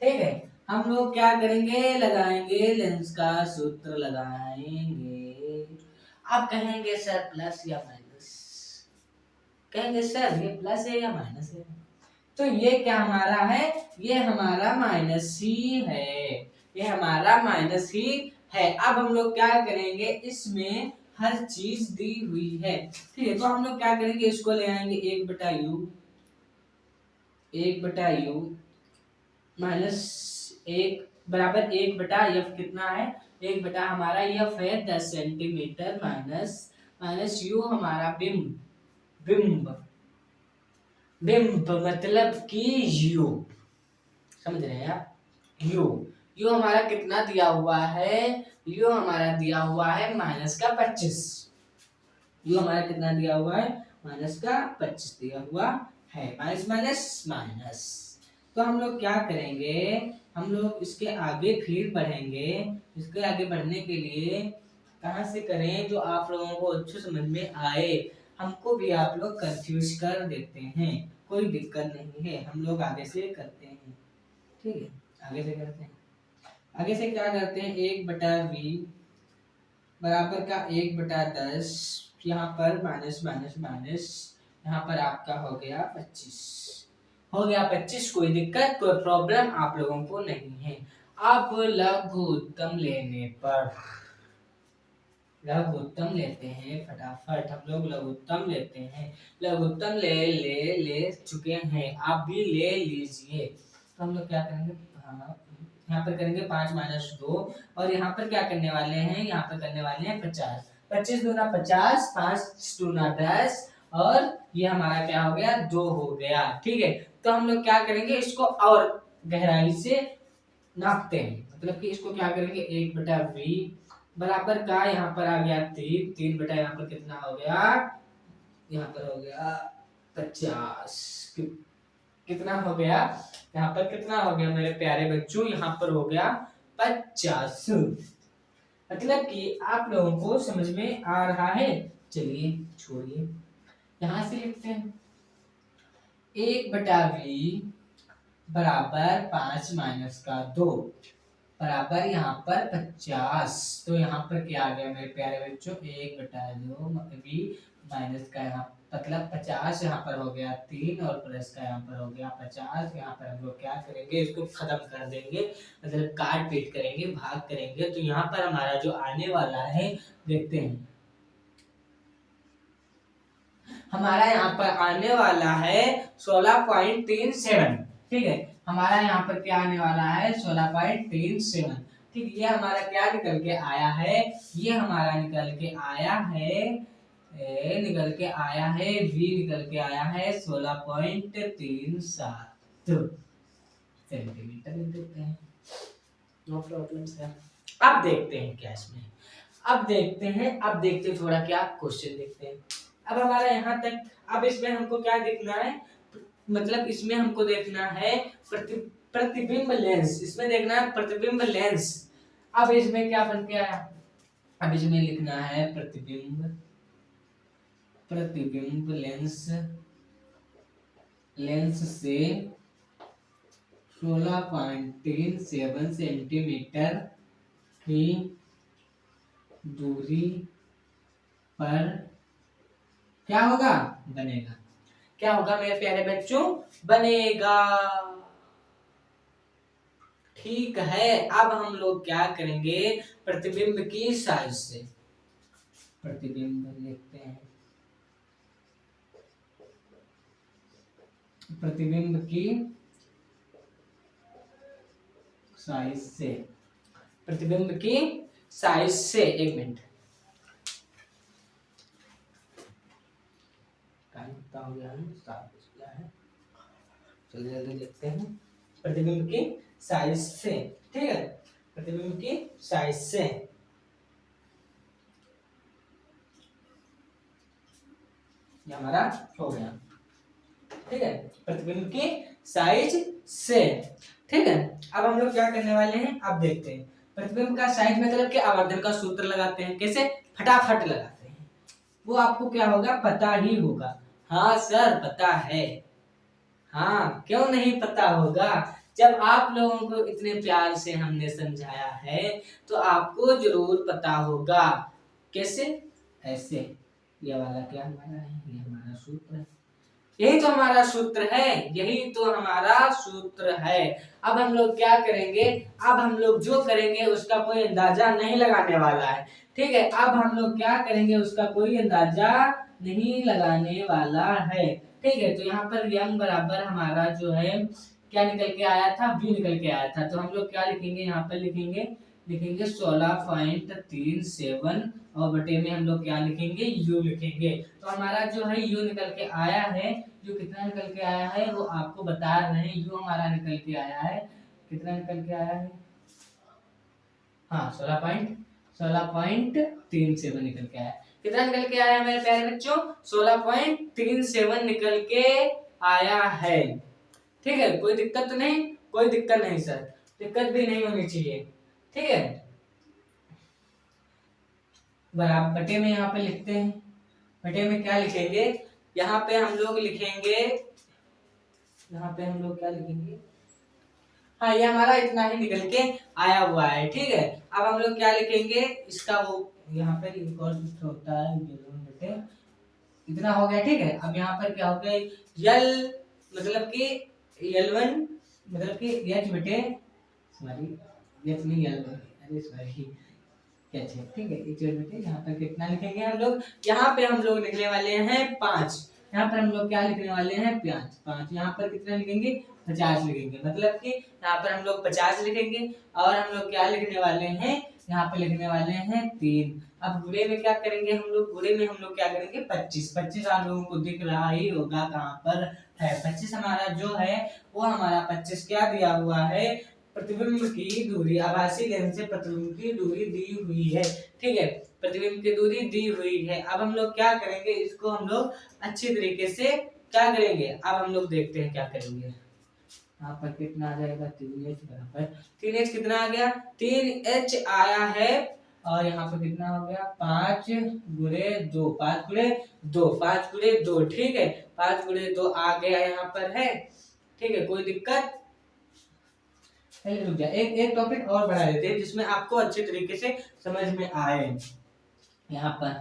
S1: ठीक है, हम लोग क्या करेंगे, लगाएंगे लेंस का सूत्र लगाएंगे। आप कहेंगे सर प्लस या माइनस, कहेंगे सर ये प्लस है या माइनस है, तो ये क्या हमारा है, ये हमारा माइनस ही है, ये हमारा माइनस ही है। अब हम लोग क्या करेंगे, इसमें हर चीज दी हुई है। ठीक है, तो हम लोग क्या करेंगे, इसको ले आएंगे 1/u माइनस 1 बराबर 1/f कितना है, 1 हमारा एफ है 10 सेंटीमीटर माइनस यू हमारा बिंब बिंब मतलब कि यू, समझ रहे हैं आप, यू हमारा कितना दिया हुआ है, यू हमारा दिया हुआ है -25, यू हमारा कितना दिया हुआ है, -25 दिया हुआ है, माइनस माइनस माइनस। तो हम लोग क्या करेंगे, हम लोग इसके आगे फिर बढ़ेंगे। इसके आगे बढ़ने के लिए कहाँ से करें, जो आप लोगों को अच्छे समझ में आए, हमको भी आप लोग कंफ्यूज कर देते हैं, कोई दिक्कत नहीं है, हम लोग आगे से करते हैं। ठीक है, आगे से करते हैं। आगे से क्या करते हैं, 1/v बराबर का 1/10, यहाँ पर माइनस माइनस माइनस, यहाँ पर आपका हो गया 25, हो गया 25, कोई दिक्कत कोई प्रॉब्लम आप लोगों को नहीं है। अब लघुत्तम लेने पर, लघुत्तम लेते हैं फटाफट, हम लोग लघुत्तम लेते हैं, लघुत्तम ले चुके हैं, आप भी ले लीजिए। तो हम लोग क्या करेंगे, हाँ यहाँ पर करेंगे 5 - 2, और यहाँ पर क्या करने वाले हैं, यहाँ पर करने वाले हैं 50, 25 दूना 50, 5 दूना 10, और ये हमारा क्या हो गया, 2 हो गया। ठीक है, तो हम लोग क्या करेंगे, इसको और गहराई से नापते हैं, मतलब कि इसको क्या करेंगे, 1/v बराबर का यहाँ पर आ गया 3 बटा यहाँ पर कितना हो गया, यहाँ पर हो गया 50, कितना हो गया, यहाँ पर कितना हो गया मेरे प्यारे बच्चों, यहाँ पर हो गया 50। मतलब कि आप लोगों को समझ में आ रहा है। चलिए छोड़िए, यहाँ से लिखते हैं 1/v बराबर 5 - 2 बराबर यहाँ पर 50। तो यहाँ पर क्या आ गया मेरे प्यारे बच्चों, 1/2 v माइनस का यहाँ मतलब 50, यहाँ पर हो गया 3, और प्लस का यहाँ पर हो गया 50। यहाँ पर हम लोग क्या करेंगे, इसको खत्म कर देंगे, मतलब काट पीट करेंगे, भाग करेंगे। तो यहाँ पर हमारा जो आने वाला है, देखते हैं, हमारा यहाँ पर आने वाला है 16.37। ठीक है, हमारा यहाँ पर क्या आने वाला है, 16.37। ठीक, ये हमारा क्या निकल के आया है, ये हमारा निकल के आया है, v निकल के आया है 16.37 सेंटीमीटर लिख देते हैं, नो प्रॉब्लम सर। अब देखते हैं क्या इसमें, अब देखते हैं थोड़ा क्या क्वेश्चन देखते हैं। अब हमारा यहाँ तक, अब इसमें हमको क्या देखना है, मतलब इसमें हमको देखना है प्रतिबिंब लेंस, इसमें देखना है प्रतिबिंब लेंस। अब इसमें क्या बन के आया, अब इसमें लिखना है प्रतिबिंब लेंस से 16.37 सेंटीमीटर की दूरी पर क्या होगा, बनेगा। क्या होगा मेरे प्यारे बच्चों, बनेगा। ठीक है, अब हम लोग क्या करेंगे, प्रतिबिंब की साइज से, प्रतिबिंब लिखते हैं, प्रतिबिंब की साइज से, प्रतिबिंब की साइज से, एक मिनट, कितना हो गया है, चलिए जल्दी देखते हैं, प्रतिबिंब की साइज से। ठीक है, प्रतिबिंब की साइज से, ये हमारा हो गया। ठीक है, प्रतिबिंब की साइज से। ठीक है, अब हम लोग क्या करने वाले हैं, अब देखते हैं। प्रतिबिंब का साइज मतलब कि आवर्धन का सूत्र लगाते हैं, कैसे? फटाफट लगाते हैं, वो आपको क्या होगा पता ही होगा। हाँ सर पता है। हाँ क्यों नहीं पता होगा, जब आप लोगों को इतने प्यार से हमने समझाया है तो आपको जरूर पता होगा। कैसे? ऐसे, ये वाला क्या हमारा है, ये हमारा सूत्र है, यही तो हमारा सूत्र है, यही तो हमारा सूत्र है। अब हम लोग क्या करेंगे, अब हम लोग जो करेंगे उसका कोई अंदाजा नहीं लगाने वाला है, ठीक है। अब हम लोग क्या करेंगे उसका कोई अंदाजा नहीं लगाने वाला है, ठीक है। तो यहाँ पर यंग बराबर हमारा जो है क्या निकल के आया था, v निकल के आया था। तो हम लोग क्या लिखेंगे, यहाँ पर लिखेंगे 16.37 और बटे में हम लोग क्या लिखेंगे, u लिखेंगे। तो हमारा जो है u निकल के आया है, u कितना निकल के आया है वो आपको बता रहे हैं। u हमारा निकल के आया है, कितना निकल के आया है, हाँ 16.37 निकल के आया। कितना निकल के आया मेरे प्यारे बच्चों, 16.37 निकल के आया है, ठीक है। कोई दिक्कत तो नहीं, कोई दिक्कत नहीं सर, दिक्कत भी नहीं होनी चाहिए, ठीक है। बराबर बटे में यहाँ पे लिखते हैं, बटे में क्या लिखेंगे, यहाँ पे हम लोग लिखेंगे, यहाँ पे हम लोग क्या लिखेंगे, हाँ ये हमारा इतना ही निकल के आया हुआ है, ठीक है। अब हम लोग क्या लिखेंगे इसका, वो यहाँ पे एक और सूत्र होता है बटे, इतना हो गया, ठीक है। अब यहाँ पर क्या हो गया, यल मतलब कि L1 मतलब कि h बटे सॉरी h नहीं L1, अरे सॉरी क्या है, ठीक है। h बटे यहाँ पर कितना लिखेंगे हम लोग, यहाँ पे हम लोग लिखने वाले हैं 5, यहाँ पर हम लोग क्या लिखने वाले हैं 5, यहाँ पर कितना लिखेंगे 50 लिखेंगे, मतलब कि यहाँ पर हम लोग 50 लिखेंगे और हम लोग क्या लिखने वाले हैं, यहाँ पे लिखने वाले हैं 3। अब गुणे में क्या करेंगे हम लोग, गुणे में हम लोग क्या करेंगे 25 आप लोगों को दिख रहा ही होगा कहाँ पर है 25 हमारा जो है वो हमारा 25 क्या दिया हुआ है, प्रतिबिंब की दूरी, आभासी लेंस से प्रतिबिंब की दूरी दी हुई है, ठीक है। प्रतिबिंब की दूरी दी हुई है। अब हम लोग क्या करेंगे, इसको हम लोग अच्छी तरीके से क्या करेंगे, अब हम लोग देखते हैं क्या करेंगे। यहाँ पर कितना आ जाएगा 3h बराबर 3h कितना आ गया 3h आया है, और यहाँ पर कितना हो गया 5 गुणे 2 5 गुणे 2 5 गुणे 2, ठीक है। 5 गुणे 2 आ गया यहाँ पर है, ठीक है। कोई दिक्कत, रुक जा, एक टॉपिक और बढ़ा देते हैं जिसमें आपको अच्छे तरीके से समझ में आए। यहाँ पर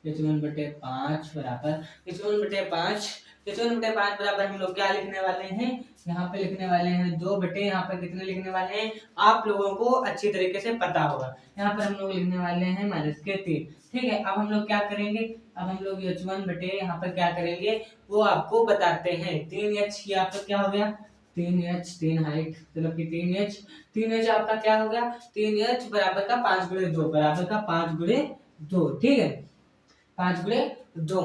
S1: h1 बटे 5 बराबर h1 बटे 5 बराबर हम लोग क्या लिखने वाले हैं, यहाँ पे लिखने वाले हैं 2 बटे, यहाँ पर कितने लिखने वाले हैं आप लोगों को अच्छी तरीके से पता होगा। यहाँ पर हम लोग लिखने वाले हैं -3, ठीक है। अब हम लोग क्या करेंगे, अब हम लोग h1 बटे यहाँ पर क्या करेंगे वो आपको बताते हैं। 3h यहाँ पर क्या हो गया 3h 3 हाइट मतलब कि 3h आपका क्या हो गया 3h बराबर का 5 गुणे 2 बराबर का 5 गुणे 2, ठीक है। 5 गुणे 2,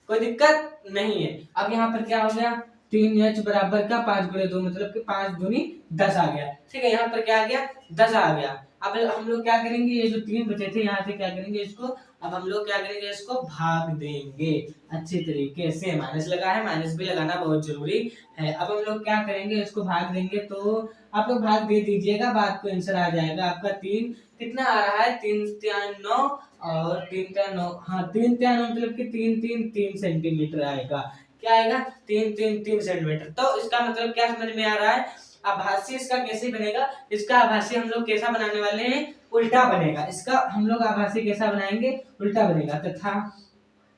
S1: कोई दिक्कत नहीं है। अब यहाँ पर क्या हो गया 3h बराबर का 5 गुणे 2 मतलब कि 5 दूनी 10 आ गया, ठीक है। यहाँ पर क्या आ गया 10 आ गया। अब हम लोग क्या करेंगे, ये जो 3 बचे थे यहाँ से क्या करेंगे इसको, अब हम लोग क्या करेंगे इसको भाग देंगे अच्छी तरीके से। माइनस लगा है, माइनस भी लगाना बहुत जरूरी है। अब हम लोग क्या करेंगे इसको भाग देंगे, तो आप लोग भाग दे दीजिएगा, बात को आंसर आ जाएगा आपका 3 कितना आ रहा है 3 3 9 और 3 3 9, हाँ 3 3 9 मतलब कि 3 3 3 सेंटीमीटर आएगा, क्या आएगा 3 3 3 सेंटीमीटर। तो इसका मतलब क्या समझ में आ रहा है, आभासी इसका कैसे बनेगा, इसका आभासी हम लोग कैसा बनाने वाले हैं, उल्टा बनेगा। इसका हम लोग आभासी कैसा बनाएंगे, उल्टा बनेगा। तथा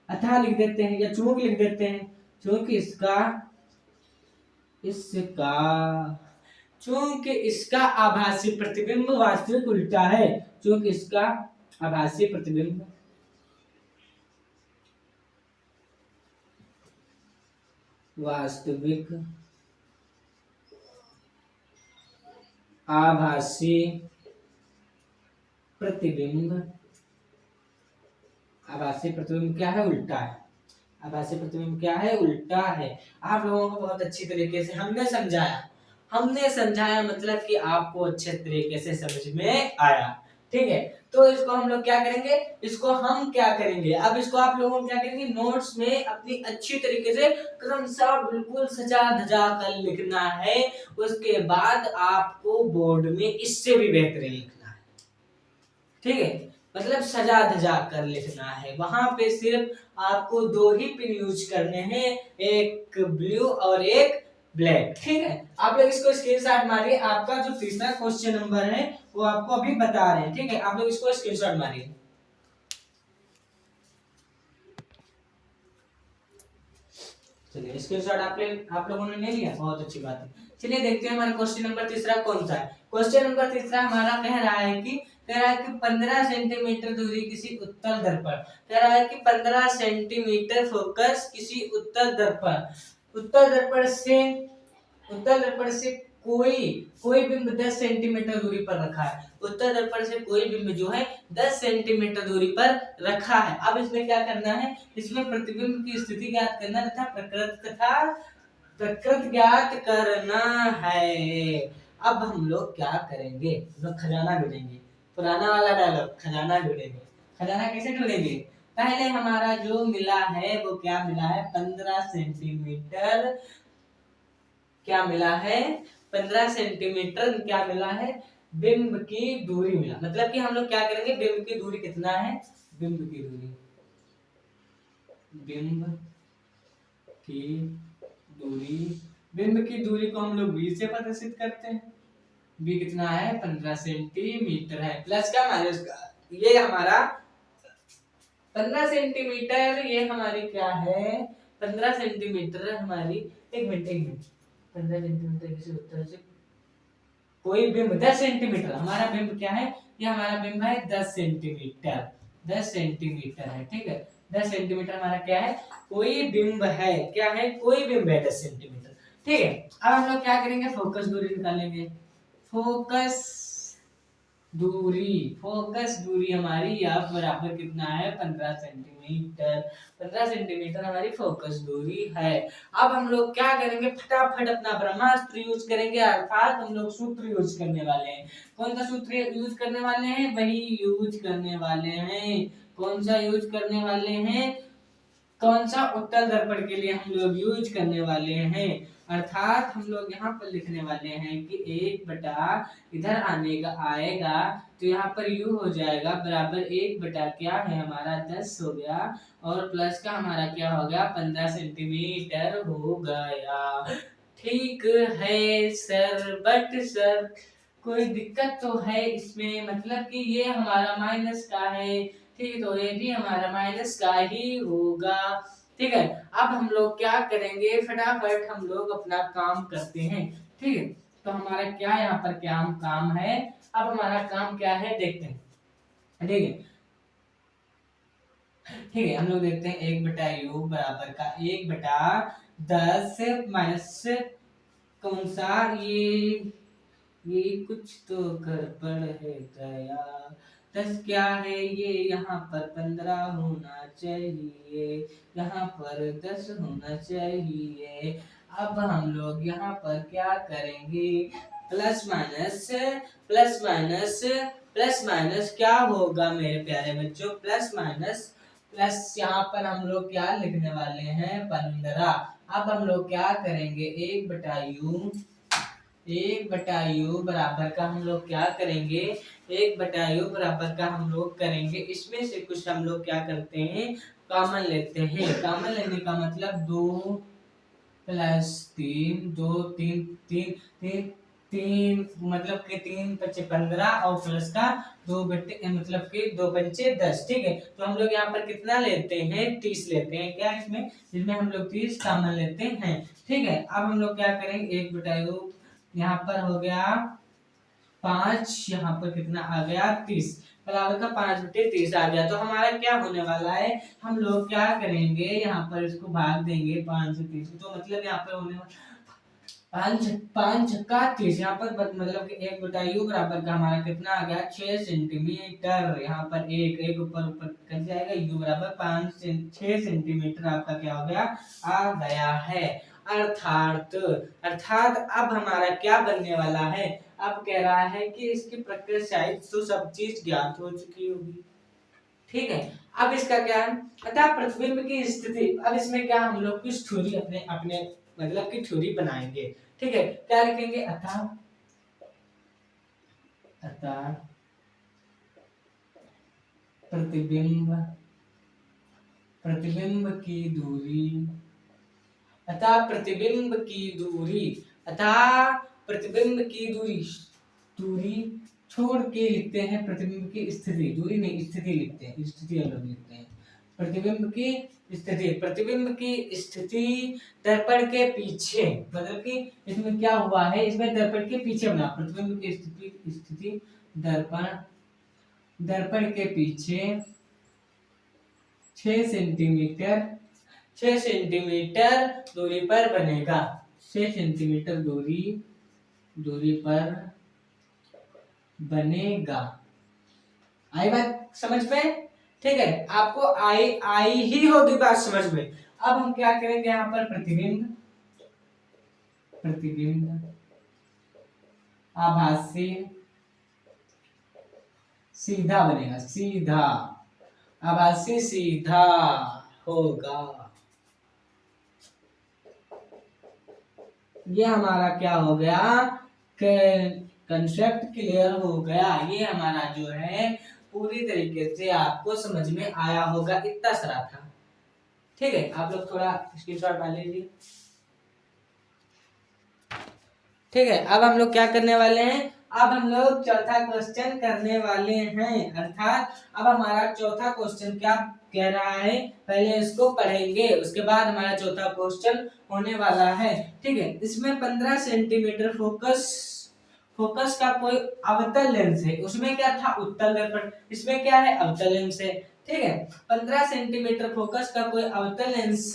S1: अथा लिख देते हैं या चूंकि लिख देते हैं, चूंकि इसका आभासी प्रतिबिंब वास्तविक उल्टा है, चूंकि इसका आभासी प्रतिबिंब वास्तविक आभासी प्रतिबिंब क्या है, उल्टा है। आभासी प्रतिबिंब क्या है, उल्टा है। आप लोगों को बहुत अच्छी तरीके से हमने समझाया मतलब कि आपको अच्छे तरीके से समझ में आया, ठीक है। तो इसको हम लोग क्या करेंगे, इसको हम क्या करेंगे, अब इसको आप लोगों को क्या करेंगे नोट्स में अपनी अच्छी तरीके से क्रमशः बिल्कुल सजा धजा कर लिखना है। उसके बाद आपको बोर्ड में इससे भी बेहतरीन लिखना है, ठीक है, मतलब सजा धजा कर लिखना है। वहां पे सिर्फ आपको 2 ही पिन यूज करने हैं, एक ब्लू और एक ब्लैक। ठीक है, आप लोग इसको स्क्रीनशॉट मारिए। आपका जो तीसरा क्वेश्चन नंबर है वो आपको अभी बता रहे हैं। ठीक है, आप लोग इसको स्क्रीनशॉट मारिए। चलिए स्क्रीनशॉट आप लोगों ने ले लिया, बहुत अच्छी बात है। चलिए देखते हैं हमारा क्वेश्चन नंबर तीसरा कौन सा है। क्वेश्चन नंबर तीसरा हमारा कह रहा है कि 15 सेंटीमीटर दूरी किसी उत्तल दर्पण, कह रहा है कि 15 सेंटीमीटर फोकस किसी उत्तल दर्पण, उत्तल दर्पण से कोई बिंब 10 सेंटीमीटर दूरी पर रखा है। उत्तल दर्पण से कोई बिंब जो है 10 सेंटीमीटर दूरी पर रखा है। अब इसमें क्या करना है, इसमें प्रतिबिंब की स्थिति ज्ञात करना तथा प्रकृत ज्ञात करना है। अब हम लोग क्या करेंगे, हम लोग खजाना ढूंढेंगे। पुराना वाला डायलॉग, खजाना ढूंढेंगे। खजाना कैसे ढूंढेंगे, पहले हमारा जो मिला है वो क्या मिला है, 15 सेंटीमीटर। क्या मिला है, 15 सेंटीमीटर क्या मिला है, बिंब की दूरी मिला। मतलब कि हम लोग क्या करेंगे, बिंब की दूरी कितना है, बिंब की दूरी बिंब की दूरी को हम लोग बी से प्रदर्शित करते हैं। बी कितना है, 15 सेंटीमीटर है। प्लस का माइनस का, ये हमारा 15 सेंटीमीटर, ये हमारी क्या है, 15 सेंटीमीटर हमारी, एक मिनट 15 सेंटीमीटर किसी उत्तर से कोई बिंब 10 सेंटीमीटर, हमारा बिंब क्या है, ये हमारा बिंब है 10 सेंटीमीटर, 10 सेंटीमीटर है। ठीक है, 10 सेंटीमीटर हमारा क्या है, कोई बिंब है, क्या है, कोई बिंब है 10 सेंटीमीटर। ठीक है, अब हम लोग क्या करेंगे, फोकस दूरी निकालेंगे। फोकस दूरी हमारी यहाँ बराबर कितना है, 15 सेंटीमीटर। 15 सेंटीमीटर हमारी फोकस दूरी है। अब हम लोग क्या करेंगे, फटाफट अपना ब्रह्मास्त्र यूज करेंगे, अर्थात हम लोग सूत्र यूज करने वाले हैं। कौन सा सूत्र यूज करने वाले हैं, वही यूज करने वाले हैं। कौन सा यूज करने वाले हैं, कौन सा उत्तल दर्पण के लिए हम लोग यूज करने वाले हैं। अर्थात हम लोग यहाँ पर लिखने वाले हैं कि 1 बटा इधर आएगा तो यहाँ पर यू हो जाएगा बराबर 1 बटा क्या है हमारा 10 हो गया, और प्लस का हमारा क्या हो गया, 15 सेंटीमीटर हो गया। ठीक है सर, बट सर कोई दिक्कत तो है इसमें, मतलब कि ये हमारा माइनस का है। ठीक है, तो ये भी हमारा माइनस का ही होगा। ठीक है, अब हम लोग क्या करेंगे, फटाफट हम लोग अपना काम करते हैं। ठीक है, तो हमारा क्या यहाँ पर क्या काम है, अब हमारा काम क्या है देखते हैं। ठीक है, ठीक है, हम लोग देखते हैं 1 बटा u बराबर का 1/10 माइनस कौन सा, ये कुछ तो गड़बड़ है गया। 10 क्या है, ये यहाँ पर 15 होना चाहिए, यहाँ पर 10 होना चाहिए। अब हम लोग यहाँ पर क्या करेंगे, प्लस माइनस प्लस माइनस क्या होगा मेरे प्यारे बच्चों, प्लस यहाँ पर हम लोग क्या लिखने वाले हैं, 15। अब हम लोग क्या करेंगे, 1 बटा u बराबर का हम लोग क्या करेंगे, 1 बटा u बराबर का हम लोग करेंगे, इसमें से कुछ हम लोग क्या करते हैं, कॉमन लेते हैं। कॉमन लेने का मतलब 2 + 3, 2 3 3 3 3 मतलब कि 3 × 5 = 15 और प्लस का 2 बटे मतलब कि 2 × 5 = 10। ठीक है, तो हम लोग यहाँ पर कितना लेते हैं, 30 लेते हैं। क्या इसमें हम लोग 30 कॉमन लेते हैं। ठीक है, अब हम लोग क्या करेंगे, 1 बटा u यहाँ पर हो गया 5, यहाँ पर कितना आ गया 30, बराबर का 5/30 आ गया। तो हमारा क्या होने वाला है, हम लोग क्या करेंगे, यहाँ पर इसको भाग देंगे 5 से 30, तो मतलब यहाँ पर होने वाला 5 छक्का 30, यहाँ पर मतलब कि 1 बटा u बराबर का हमारा कितना आ गया, 6 सेंटीमीटर। यहाँ पर एक ऊपर कर जाएगा, u बराबर 6 सेंटीमीटर आपका क्या हो गया, आ गया है। अर्थात अब हमारा क्या बनने वाला है, अब कह रहा है कि इसकी प्रकृति शायद तो सब चीज ज्ञात हो चुकी होगी। ठीक है, अब इसका क्या है, अतः प्रतिबिंब की स्थिति, अब इसमें क्या हम लोग कुछ थ्योरी अपने मतलब की थ्योरी बनाएंगे। ठीक है, क्या लिखेंगे, अतः प्रतिबिंब प्रतिबिंब की दूरी अतः प्रतिबिंब की दूरी अतः प्रतिबिंब की दूरी छोड़ के लिखते हैं प्रतिबिंब की स्थिति, दूरी नहीं स्थिति लिखते हैं, स्थिति हम लोग लिखते हैं। प्रतिबिंब की स्थिति दर्पण के पीछे, मतलब कि इसमें क्या हुआ है, इसमें दर्पण के पीछे बना प्रतिबिंब की स्थिति दर्पण के पीछे 6 सेंटीमीटर दूरी पर बनेगा। 6 सेंटीमीटर दूरी पर बनेगा। आई बात समझ में? ठीक है, आपको आई ही होगी बात समझ में। अब हम क्या करेंगे, यहाँ पर प्रतिबिंब आभासी सीधा बनेगा, सीधा आभासी सीधा होगा। ये हमारा क्या हो गया, कंसेप्ट क्लियर हो गया। ये हमारा जो है पूरी तरीके से आपको समझ में आया होगा, इतना सारा था। ठीक है, आप लोग थोड़ा स्क्रीनशॉट डाल लीजिए। ठीक है, अब हम लोग क्या करने वाले हैं, अब हम लोग चौथा क्वेश्चन करने वाले हैं। अर्थात अब हमारा चौथा क्वेश्चन क्या कह रहा है, पहले इसको पढ़ेंगे, उसके बाद हमारा चौथा क्वेश्चन होने वाला है। ठीक है, इसमें 15 सेंटीमीटर फोकस का कोई अवतल लेंस है। उसमें क्या था, उत्तल दर्पण, इसमें क्या है, अवतल लेंस है। ठीक है, 15 सेंटीमीटर फोकस का कोई अवतल लेंस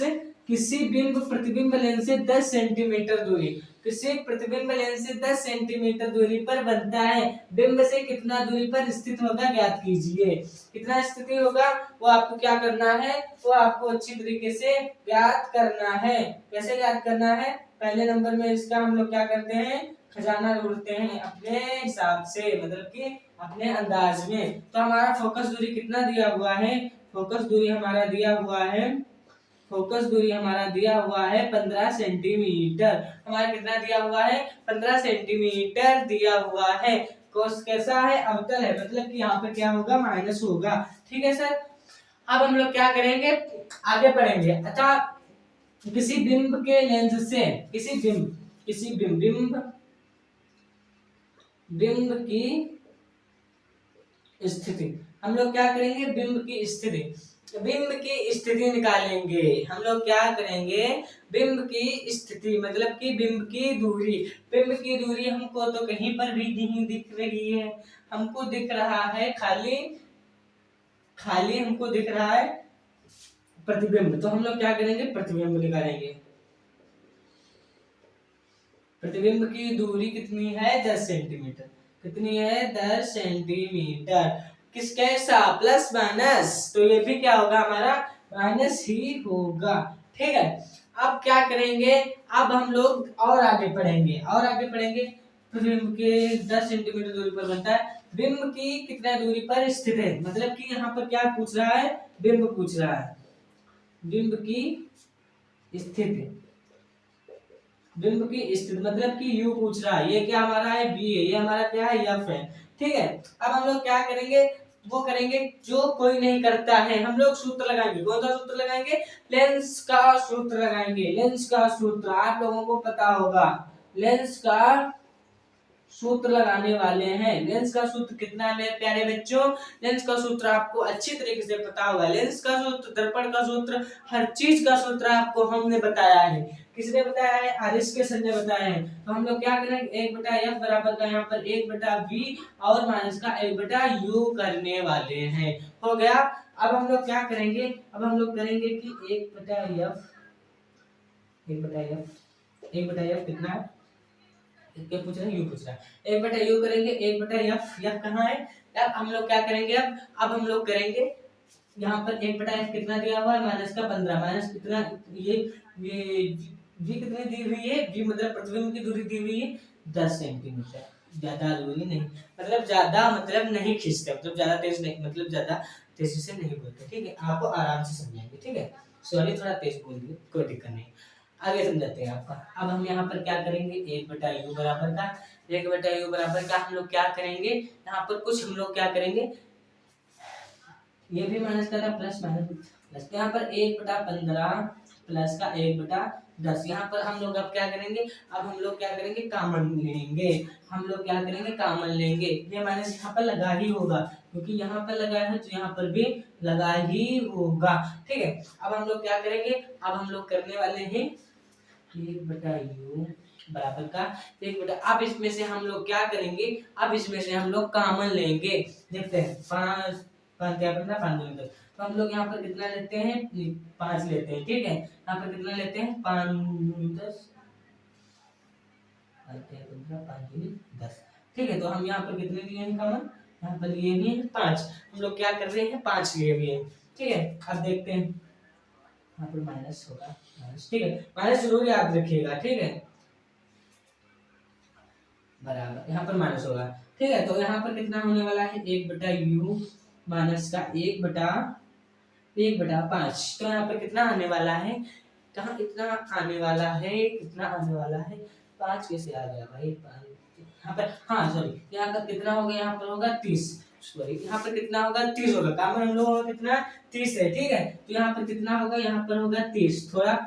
S1: किसी प्रतिबिंब लेंस से 10 सेंटीमीटर दूरी, किसी प्रतिबिंब लेंस से 10 सेंटीमीटर दूरी पर बनता है। बिंब से कितना दूरी पर स्थित होगा ज्ञात कीजिए। कितना स्थिति होगा वो आपको क्या करना है, वो आपको अच्छी तरीके से ज्ञात करना है। कैसे ज्ञात करना है, पहले नंबर में इसका हम लोग क्या करते हैं, खजाना ढूंढते हैं अपने हिसाब से, मतलब कि अपने अंदाज में। तो हमारा फोकस दूरी कितना दिया हुआ है, फोकस दूरी हमारा दिया हुआ है 15 सेंटीमीटर। हमारा कितना दिया हुआ है, 15 सेंटीमीटर दिया हुआ है। कोस कैसा है, अवतल है, मतलब कि यहाँ पे क्या होगा, माइनस होगा। ठीक है सर, अब हम लोग क्या करेंगे, आगे पढ़ेंगे। अच्छा, किसी बिंब के लेंस से किसी बिंब की स्थिति, हम लोग क्या करेंगे, बिंब की स्थिति निकालेंगे। हम लोग क्या करेंगे, बिंब की स्थिति मतलब कि बिंब की दूरी हमको तो कहीं पर भी नहीं दिख रही है, हमको दिख रहा है खाली हमको दिख रहा है प्रतिबिंब। तो हम लोग क्या करेंगे, प्रतिबिंब निकालेंगे। प्रतिबिंब की दूरी कितनी है, 10 सेंटीमीटर। कितनी है, 10 सेंटीमीटर। किस कैसा, प्लस माइनस, तो ये भी क्या होगा, हमारा माइनस ही होगा। ठीक है, अब क्या करेंगे, अब हम लोग और आगे पढ़ेंगे। प्रतिबिंब के 10 सेंटीमीटर दूरी पर बनता है। बिंब की कितना दूरी पर स्थित है, मतलब कि यहाँ पर क्या पूछ रहा है, बिंब पूछ रहा है, बिंब की स्थिति मतलब कि यू पूछ रहा है। ये क्या हमारा है, बी है, ये हमारा क्या है, एफ है। ठीक है, अब हम लोग क्या करेंगे, वो करेंगे जो कोई नहीं करता है। हम लोग सूत्र लगाएंगे। कौन सा सूत्र लगाएंगे, लेंस का सूत्र लगाएंगे। लेंस का सूत्र आप लोगों को पता होगा, लेंस का सूत्र लगाने वाले हैं। लेंस का सूत्र कितना है मेरे प्यारे बच्चों, लेंस का सूत्र आपको अच्छी तरीके से पता होगा। लेंस का सूत्र, दर्पण का सूत्र, हर चीज का सूत्र आपको हमने बताया है। किसने बताया है, आरिस के सर ने बताया है। तो हम लोग क्या करेंगे, 1/f बराबर का यहाँ पर 1/v और माइनस का 1/u करने वाले हैं। हो गया। अब हम लोग क्या करेंगे, अब हम लोग करेंगे कि 1/f कितना है, क्या पूछ रहे हैं, यू पूछ रहा है। 1/u करेंगे, 1/f, एफ कहाँ है, अब हम लोग क्या करेंगे, अब हम लोग करेंगे यहाँ पर 1/f कितना दिया हुआ है, माइनस का 15, माइनस कितना, ये v कितनी दी हुई है, v मतलब प्रतिबिंब की दूरी दी हुई है 10 सेंटीमीटर। ज्यादा दूरी नहीं, मतलब ज्यादा मतलब नहीं खींचते, मतलब ज्यादा तेज नहीं, मतलब ज्यादा तेजी से नहीं बोलते। ठीक है, आपको आराम से समझाएंगे। ठीक है, सॉरी थोड़ा तेज बोल दिए, कोई दिक्कत नहीं, आगे समझाते हैं आपका। अब हम यहाँ पर क्या करेंगे, 1/u बराबर का, 1/u बराबर का हम लोग क्या करेंगे, यहाँ पर कुछ हम लोग क्या करेंगे, ये भी माइनस का था, प्लस माइनस प्लस। यहाँ पर 1/15 प्लस का 1/10। यहाँ पर हम लोग अब क्या करेंगे, अब हम लोग क्या करेंगे, कॉमन लेंगे। हम लोग क्या करेंगे, कॉमन लेंगे। ये माइनस यहाँ पर लगा ही होगा, क्योंकि यहाँ पर लगा है तो यहाँ पर भी लगा ही होगा। ठीक है, अब हम लोग क्या करेंगे, अब हम लोग करने वाले हैं 1/u बराबर का 1/। अब इसमें से हम लोग क्या करेंगे, अब इसमें से हम लोग कॉमन लेंगे। देखते हैं, 5 5 या 15 5 दूनी 10। तो हम लोग यहाँ पर कितना लेते हैं, 5 लेते हैं। ठीक है, यहाँ पर कितना लेते हैं, 5 दूनी 10, 5 या 15 5 दूनी 10। ठीक है, तो हम यहाँ पर कितने लिए हैं कॉमन, यहाँ पर लिए भी हैं 5। हम लोग क्या कर रहे हैं, 5 लिए भी हैं। ठीक है, अब देखते हैं, यहाँ पर माइनस होगा, माइनस। ठीक है, माइनस जरूर याद रखिएगा। ठीक है, बराबर यहाँ पर माइनस होगा। ठीक है, तो यहाँ पर कितना होने वाला है, 1/u माइनस का 1/5। तो यहाँ पर कितना आने वाला है, कहाँ कितना आने वाला है, कितना आने वाला है, 5 कैसे आ गया भाई, 5 यहाँ पर, हाँ सॉरी, यहाँ पर कितना होगा, यहाँ पर होगा 30। सॉरी, यहाँ पर कितना होगा, 30 होगा। कॉमन हम लोगों का कितना, 30 है। ठीक है, तो यहाँ पर कितना होगा, यहाँ पर होगा 30। थोड़ा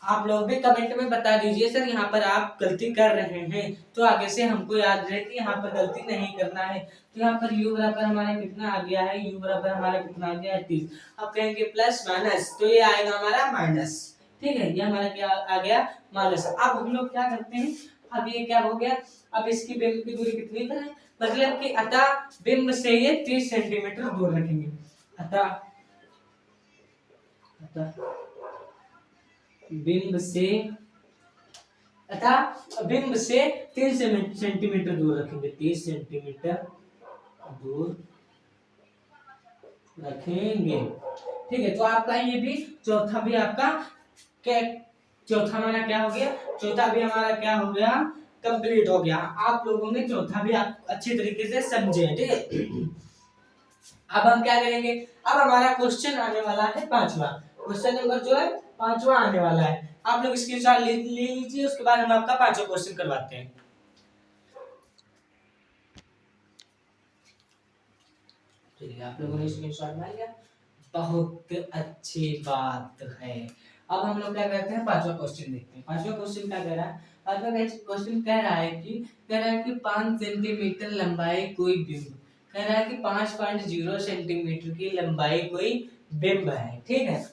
S1: आप लोग भी कमेंट में बता दीजिए सर यहाँ पर आप गलती कर रहे हैं, तो आगे से हमको याद रहे कि यहाँ पर गलती नहीं करना है। तो यहाँ पर u बराबर हमारा कितना आ गया है, u बराबर हमारा कितना आ गया है 30। अब कहेंगे प्लस माइनस, तो ये आएगा हमारा माइनस। ठीक है, ये हमारा क्या आ गया, माइनस। अब हम लोग क्या करते हैं, अब ये क्या हो गया, अब इसकी बिंब की दूरी कितनी है, मतलब कि अतः बिंब से ये 30 सेंटीमीटर दूर रखेंगे। अतः बिंब से, अतः बिंब से 30 सेंटीमीटर दूर रखेंगे, 30 सेंटीमीटर दूर रखेंगे। ठीक है, तो आपका ये भी चौथा भी आपका क्या, चौथा हमारा क्या हो गया, चौथा भी हमारा क्या हो गया, कंप्लीट हो गया। आप लोगों ने चौथा भी आप अच्छी तरीके से समझे। ठीक है, अब हम क्या करेंगे, अब हमारा क्वेश्चन आने वाला है 5वां। क्वेश्चन नंबर जो है 5वां आने वाला है। आप लोग स्क्रीनशॉट ले लीजिए, उसके बाद हम आपका 5वां क्वेश्चन करवाते हैं। ठीक है, आप लोगों ने स्क्रीनशॉट मार लिया, बहुत अच्छी बात है। अब हम लोग क्या करते हैं, 5वां क्वेश्चन देखते हैं। 5वां क्वेश्चन क्या कह रहा है, 5वां क्वेश्चन कह रहा है कि 5 सेंटीमीटर लंबाई कोई बिंब, कह रहा है कि 5.0 सेंटीमीटर की लंबाई कोई बिंब है। ठीक है,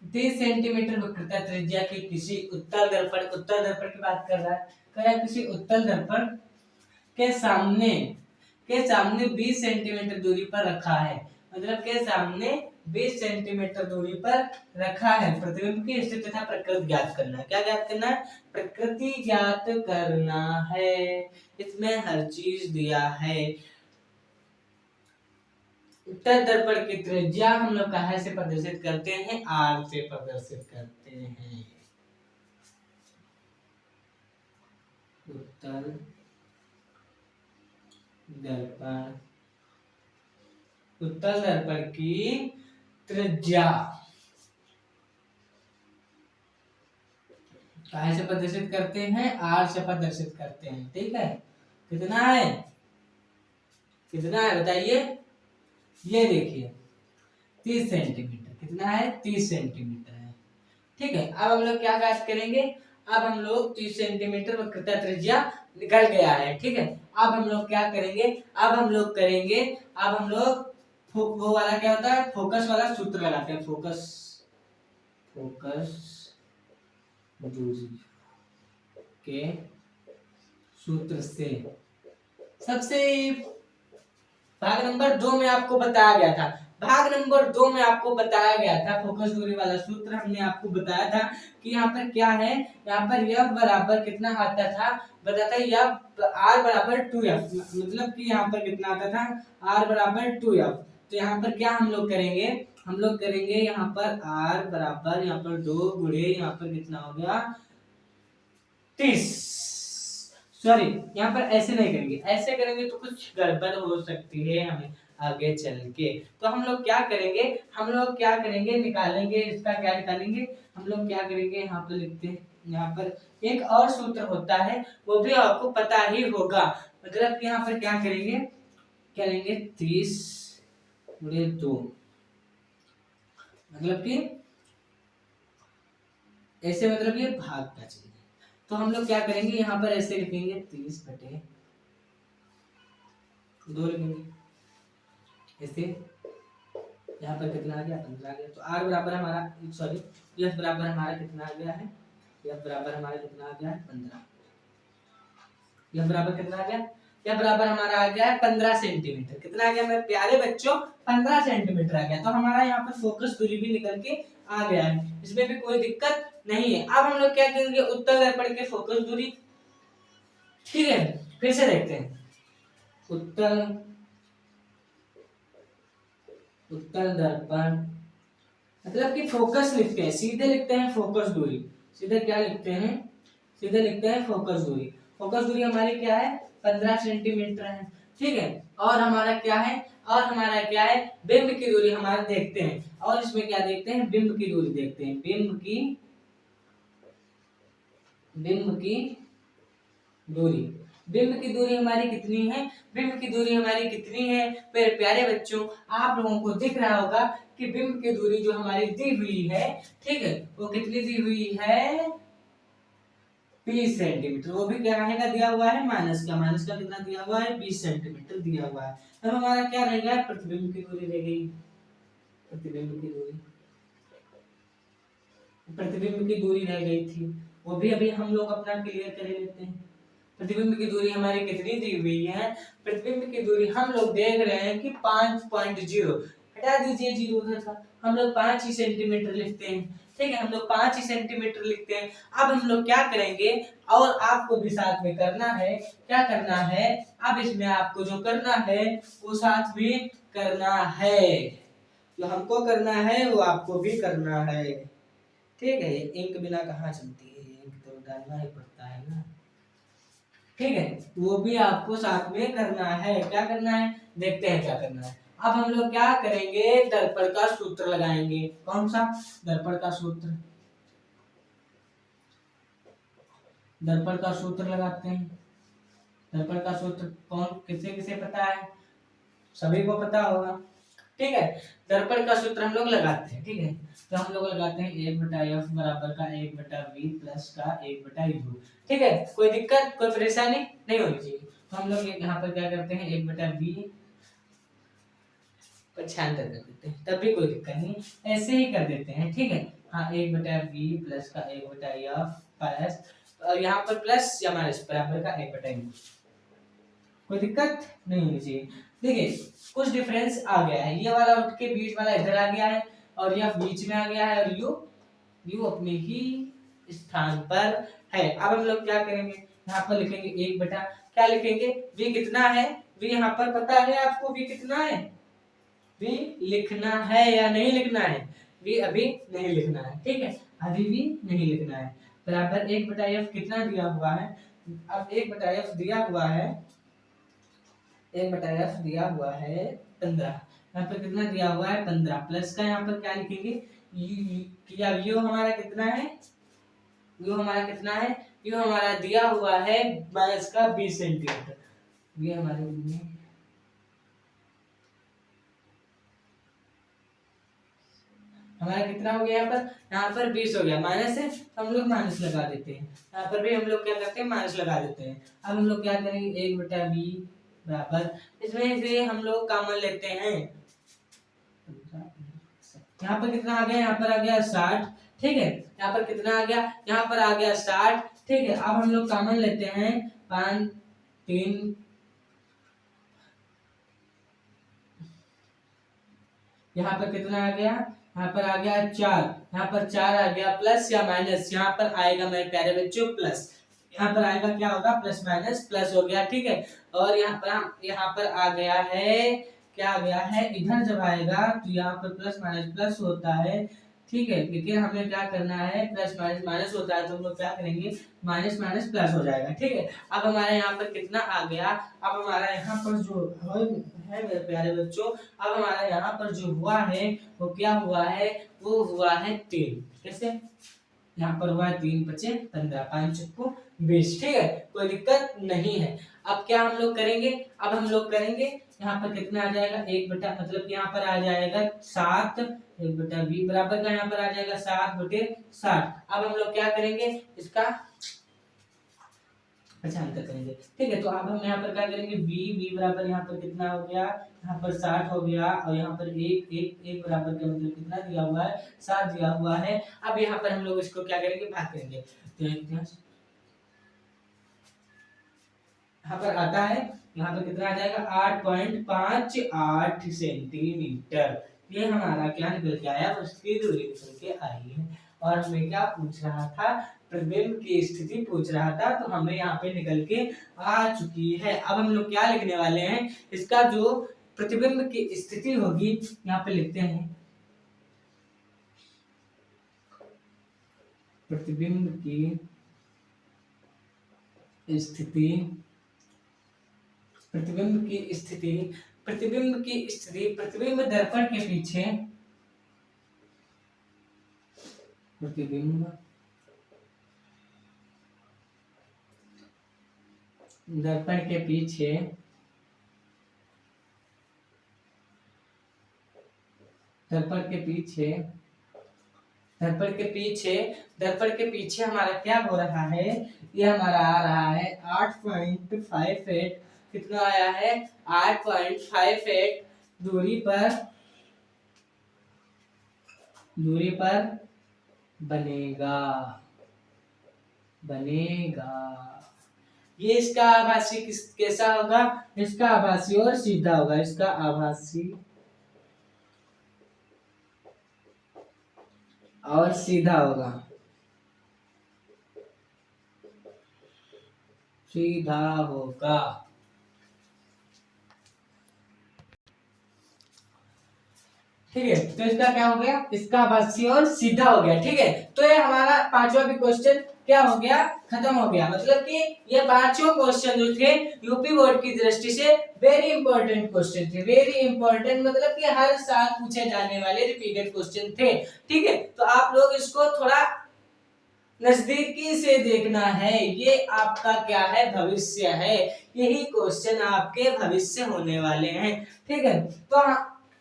S1: 30 सेंटीमीटर वक्रता त्रिज्या की किसी उत्तल दर्पण की बात कर रहा है। कह रहा है किसी उत्तल दर्पण के सामने 20 सेंटीमीटर दूरी पर रखा है, मतलब के सामने 20 सेंटीमीटर दूरी पर रखा है। प्रतिबिंब की स्थिति तथा प्रकृति ज्ञात करना है। क्या ज्ञात करना है, प्रकृति ज्ञात करना है। इसमें हर चीज दिया है। उत्तल दर्पण की त्रिज्या हम लोग कहाँ से प्रदर्शित करते हैं, आर से प्रदर्शित करते हैं। उत्तल दर्पण, उत्तल दर्पण की त्रिज्या कहाँ से प्रदर्शित करते हैं, आर से प्रदर्शित करते हैं। ठीक है, कितना है, कितना है बताइए, ये देखिए 30 सेंटीमीटर, कितना है 30 सेंटीमीटर है। ठीक है, अब हम लोग क्या बात करेंगे, अब हम लोग 30 सेंटीमीटर वक्रता त्रिज्या निकल गया है। ठीक है, अब हम लोग क्या करेंगे, अब हम लोग करेंगे, अब हम लोग वो वाला क्या होता है, फोकस वाला सूत्र लगाते हैं। फोकस दूरी के सूत्र से सबसे भाग नंबर 2 में आपको बताया गया था, भाग नंबर 2 में आपको बताया गया था फोकस दूरी वाला सूत्र। हमने आपको बताया था कि यहाँ पर क्या है, यहाँ पर F बराबर कितना आता था, बताता है R बराबर 2F, मतलब कि यहाँ पर कितना आता था, R बराबर 2F। तो यहाँ पर क्या हम लोग करेंगे, हम लोग करेंगे यहाँ पर R बराबर यहाँ पर 2 गुणे यहाँ पर कितना हो गया 30। सॉरी, यहाँ पर ऐसे नहीं करेंगे, ऐसे करेंगे तो कुछ गड़बड़ हो सकती है हमें आगे चल के। तो हम लोग क्या करेंगे, हम लोग क्या करेंगे, निकालेंगे इसका, क्या निकालेंगे, हम लोग क्या करेंगे, यहाँ पर लिखते हैं, यहाँ पर एक और सूत्र होता है, वो भी आपको पता ही होगा। मतलब कि यहाँ पर क्या करेंगे, करेंगे 30 गुणे 2, मतलब कि ऐसे, मतलब ये भाग का चिन्ह है। तो हम लोग क्या करेंगे, यहाँ पर ऐसे लिखेंगे 30/2 लिखेंगे ऐसे। यहाँ पर कितना आ गया, 15 आ गया। तो आर बराबर हमारा, सॉरी, एफ बराबर हमारा कितना आ गया है, एफ बराबर हमारा कितना आ गया है 15। एफ बराबर कितना आ गया, एफ बराबर हमारा आ गया है 15 सेंटीमीटर। कितना आ गया मेरे प्यारे बच्चों, 15 सेंटीमीटर आ गया। तो हमारा यहाँ पर फोकस दूरी भी निकल के आ गया है, इसमें भी कोई दिक्कत नहीं है। अब हम लोग क्या करेंगे, उत्तल दर्पण के फोकस दूरी, ठीक है, फिर से देखते हैं। उत्तल दर्पण मतलब कि फोकस लिखते हैं, सीधे लिखते हैं फोकस दूरी। सीधे क्या लिखते हैं, सीधे लिखते हैं फोकस दूरी। फोकस दूरी हमारी क्या है, 15 सेंटीमीटर है, ठीक है। और हमारा क्या है, और हमारा क्या है, बिंब की दूरी हमारा देखते हैं। और इसमें क्या देखते हैं, बिंब की दूरी देखते हैं। बिंब की दूरी, बिंब की दूरी हमारी कितनी है, बिंब की दूरी हमारी कितनी है मेरे प्यारे बच्चों, आप लोगों को दिख रहा होगा कि बिंब की दूरी जो हमारी दी हुई है, ठीक है, वो कितनी दी हुई है, 20 सेंटीमीटर। वो भी क्या रहेगा, दिया हुआ है माइनस का, माइनस का कितना दिया हुआ है, 20 सेंटीमीटर दिया हुआ है। अब हमारा क्या रहेगा, प्रतिबिंब की दूरी रह गई, प्रतिबिंब की दूरी, प्रतिबिंब की दूरी रह गई थी, वो भी अभी हम लोग अपना क्लियर कर लेते हैं। प्रतिबिंब की दूरी हमारी कितनी दी हुई है, प्रतिबिंब की दूरी हम लोग देख रहे हैं कि 5.0, हटा दीजिए 0 उधर का, हम लोग 5 ही सेंटीमीटर लिखते हैं, ठीक है, हम लोग 5 ही सेंटीमीटर लिखते हैं। अब हम लोग क्या करेंगे, और आपको भी साथ में करना है, क्या करना है, अब इसमें आपको जो करना है वो साथ में करना है, जो हमको करना है वो आपको भी करना है, ठीक है। इंक बिना कहाँ चलती है, इंक तो डालना ही पड़ता है ना, ठीक है, वो भी आपको साथ में करना है। क्या करना है, देखते हैं क्या करना है। अब हम लोग क्या करेंगे, दर्पण का सूत्र लगाएंगे। कौन सा, दर्पण का सूत्र, दर्पण का सूत्र लगाते हैं। दर्पण का सूत्र कौन, किसे किसे पता है, सभी को पता होगा, ठीक है। दर्पण का सूत्र हम लोग लगाते हैं, ठीक है। तो हम लोग लगाते हैं 1/f बराबर का 1/v प्लस का 1/u, ठीक है। कोई दिक्कत, कोई परेशानी नहीं होनी चाहिए। तो हम लोग यहाँ पर क्या करते हैं, 1/v पर छांतर कर देते हैं, तब भी कोई दिक्कत नहीं, ऐसे ही कर देते हैं, ठीक है। हाँ, 1/v प्लस का 1/f प्लस, और यहाँ पर प्लस या माइनस बराबर का 1/u, कोई दिक्कत नहीं होनी चाहिए। देखिए कुछ डिफरेंस आ गया है, ये वाला उठ के बीच वाला इधर आ गया है, और यह बीच में आ गया है, और यू अपने ही स्थान पर है। अब हम लोग क्या करेंगे, यहाँ पर लिखेंगे 1 बटा, क्या लिखेंगे, v कितना है, v यहाँ पर पता है आपको, v कितना है, v लिखना है या नहीं लिखना है, v अभी नहीं लिखना है, ठीक है, अभी भी नहीं लिखना है। बराबर 1/f कितना दिया हुआ है, अब 1/f दिया हुआ है, 1/f दिया हुआ है 15, यहाँ पर कितना दिया हुआ है 15, प्लस का यहाँ पर क्या लिखेंगे, यू हमारा कितना है, यू हमारा कितना है, यू हमारा दिया हुआ है माइनस का 20 सेंटीमीटर, ये हमारे हमारा कितना हो गया, यहाँ पर 20 हो गया, माइनस है हम लोग माइनस लगा देते हैं, यहाँ पर भी हम लोग क्या करते हैं, माइनस लगा देते हैं। अब हम लोग क्या करेंगे, 1/v बराबर, इसमें से हम लोग कॉमन लेते हैं, यहाँ पर कितना आ गया, यहाँ पर आ गया 60, ठीक है, यहाँ पर कितना आ गया, यहाँ पर आ गया 60, ठीक है। अब हम लोग कॉमन लेते हैं, 5 3, यहाँ पर कितना आ गया, यहाँ पर आ गया 4, यहाँ पर 4 आ गया, प्लस या माइनस, यहाँ पर आएगा मेरे प्यारे बच्चों प्लस, यहाँ पर आएगा क्या होगा, प्लस माइनस प्लस हो गया, ठीक है। और यहाँ पर आ गया है, क्या आ गया है, इधर जब आएगा तो यहाँ पर प्लस माइनस प्लस होता है, ठीक है, लेकिन हमें क्या करना है, प्लस माइनस माइनस होता है, तो हम लोग क्या करेंगे, माइनस माइनस प्लस हो जाएगा, ठीक है। अब हमारे यहाँ पर कितना आ गया, अब हमारा यहाँ पर जो है मेरे प्यारे बच्चों, अब हमारा यहाँ पर जो हुआ है वो क्या हुआ है, वो हुआ है 3, कैसे, यहाँ पर हुआ है 3 बचे 15, 5 चक्कू 20, ठीक है, कोई दिक्कत नहीं है। अब क्या हम लोग करेंगे, अब हम लोग करेंगे यहाँ पर कितना आ जाएगा 1 बटा, मतलब कि यहाँ पर आ जाएगा 7, 1/20 बराबर का यहाँ पर आ जाएगा 7/60। अब हम लोग क्या करेंगे इसका अच्छा अंतर करेंगे, ठीक है। तो अब हम यहाँ पर क्या करेंगे v बराबर यहाँ पर कितना हो गया, यहाँ पर 60 हो गया, और यहाँ पर एक बराबर का मतलब कितना दिया हुआ है 7 दिया हुआ है। अब यहाँ पर हम लोग इसको क्या करेंगे भाग करेंगे, तो यहाँ पर आता है, यहाँ पर कितना आ जाएगा 8.58 सेंटीमीटर। ये हमारा क्या निकल के आया, उसकी दूरी निकल के आई है। और हमें क्या पूछ रहा था, प्रतिबिंब की स्थिति पूछ रहा था, तो हमें यहाँ पे निकल के आ चुकी है। अब हम लोग क्या लिखने वाले हैं, इसका जो प्रतिबिंब की स्थिति होगी यहाँ पे लिखते हैं, प्रतिबिंब की स्थिति, प्रतिबिंब की स्थिति, प्रतिबिंब की स्थिति प्रतिबिंब दर्पण के पीछे, प्रतिबिंब दर्पण के पीछे दर्पण के पीछे दर्पण के पीछे दर्पण के पीछे हमारा क्या हो रहा है, ये हमारा आ रहा है 8.58, कितना आया है 8.58 दूरी पर बनेगा। ये इसका आभासी कैसा होगा, इसका आभासी और सीधा होगा, इसका आभासी और सीधा होगा, सीधा होगा। ठीक है, तो इसका क्या हो गया, इसका आभासी और सीधा हो गया। ठीक है, तो ये हमारा पांचवा भी क्वेश्चन क्या हो गया, खत्म हो गया। मतलब कि ये पांचों क्वेश्चन जो थे यूपी बोर्ड की दृष्टि से वेरी इंपॉर्टेंट क्वेश्चन थे। वेरी इंपॉर्टेंट मतलब कि हर साल पूछे जाने वाले रिपीटेड क्वेश्चन थे। ठीक है, तो आप लोग इसको थोड़ा नजदीकी से देखना है, ये आपका क्या है भविष्य है, यही क्वेश्चन आपके भविष्य होने वाले हैं। ठीक है, तो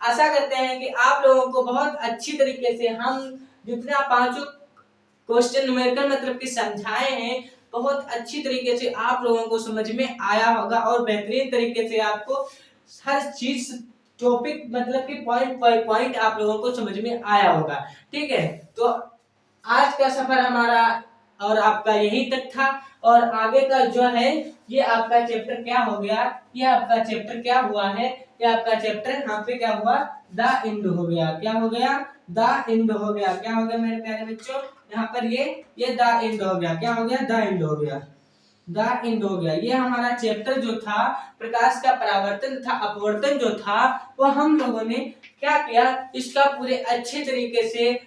S1: आशा करते हैं कि आप लोगों को बहुत अच्छी तरीके से हम जितना पांचों क्वेश्चन न्यूमेरिकल मतलब कि समझाए हैं, बहुत अच्छी तरीके से आप लोगों को समझ में आया होगा, और बेहतरीन तरीके से आपको हर चीज टॉपिक मतलब कि पॉइंट बाय पॉइंट आप लोगों को समझ में आया होगा। ठीक है, तो आज का सफर हमारा और आपका यही तक था, और आगे का जो है ये आपका चैप्टर क्या हो गया, ये आपका चैप्टर क्या हुआ है, ये आपका चैप्टर यहाँ पे क्या हुआ, द एंड हो गया। क्या हो गया, द एंड हो गया। क्या हो गया मेरे प्यारे बच्चों, यहाँ पर ये द एंड हो गया। क्या हो गया, द एंड हो गया, द एंड हो गया। ये हमारा चैप्टर जो था प्रकाश का परावर्तन तथा अपवर्तन जो था, वो हम लोगों ने क्या किया, इसका पूरे अच्छे तरीके से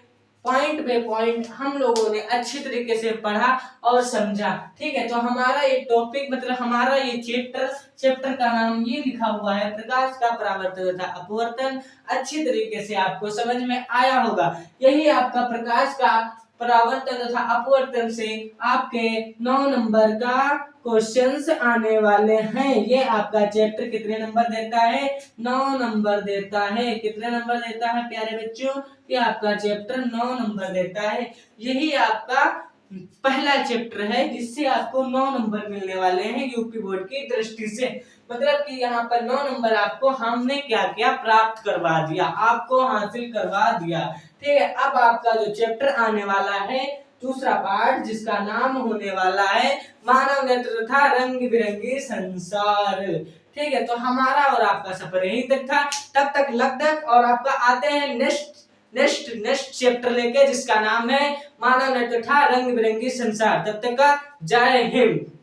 S1: पॉइंट बाय पॉइंट हम लोगों ने अच्छी तरीके से पढ़ा और समझा। ठीक है, तो हमारा ये टॉपिक मतलब हमारा ये चैप्टर का नाम ये लिखा हुआ है प्रकाश का परावर्तन तथा अपवर्तन। अच्छी तरीके से आपको समझ में आया होगा। यही आपका प्रकाश का परावर्तन तथा अपवर्तन से आपके 9 नंबर का क्वेश्चंस आने वाले हैं। ये आपका चैप्टर कितने नंबर देता है, 9 नंबर देता है। कितने नंबर देता है प्यारे बच्चों, ये आपका चैप्टर 9 नंबर देता है। यही आपका पहला चैप्टर है जिससे आपको 9 नंबर मिलने वाले हैं यूपी बोर्ड की दृष्टि से। मतलब कि यहाँ पर 9 नंबर आपको हमने क्या किया, प्राप्त करवा दिया, आपको हासिल करवा दिया। ठीक है, अब आपका जो चैप्टर आने वाला है दूसरा पार्ट, जिसका नाम होने वाला है मानव नेत्र तथा रंग बिरंगी संसार। ठीक है, तो हमारा और आपका सफर यहीं तक था। तब तक लगभग, और आपका आते हैं नेक्स्ट चैप्टर लेके, जिसका नाम है मानव नेत्र तथा रंग बिरंगी संसार। तब तक का जय हिंद।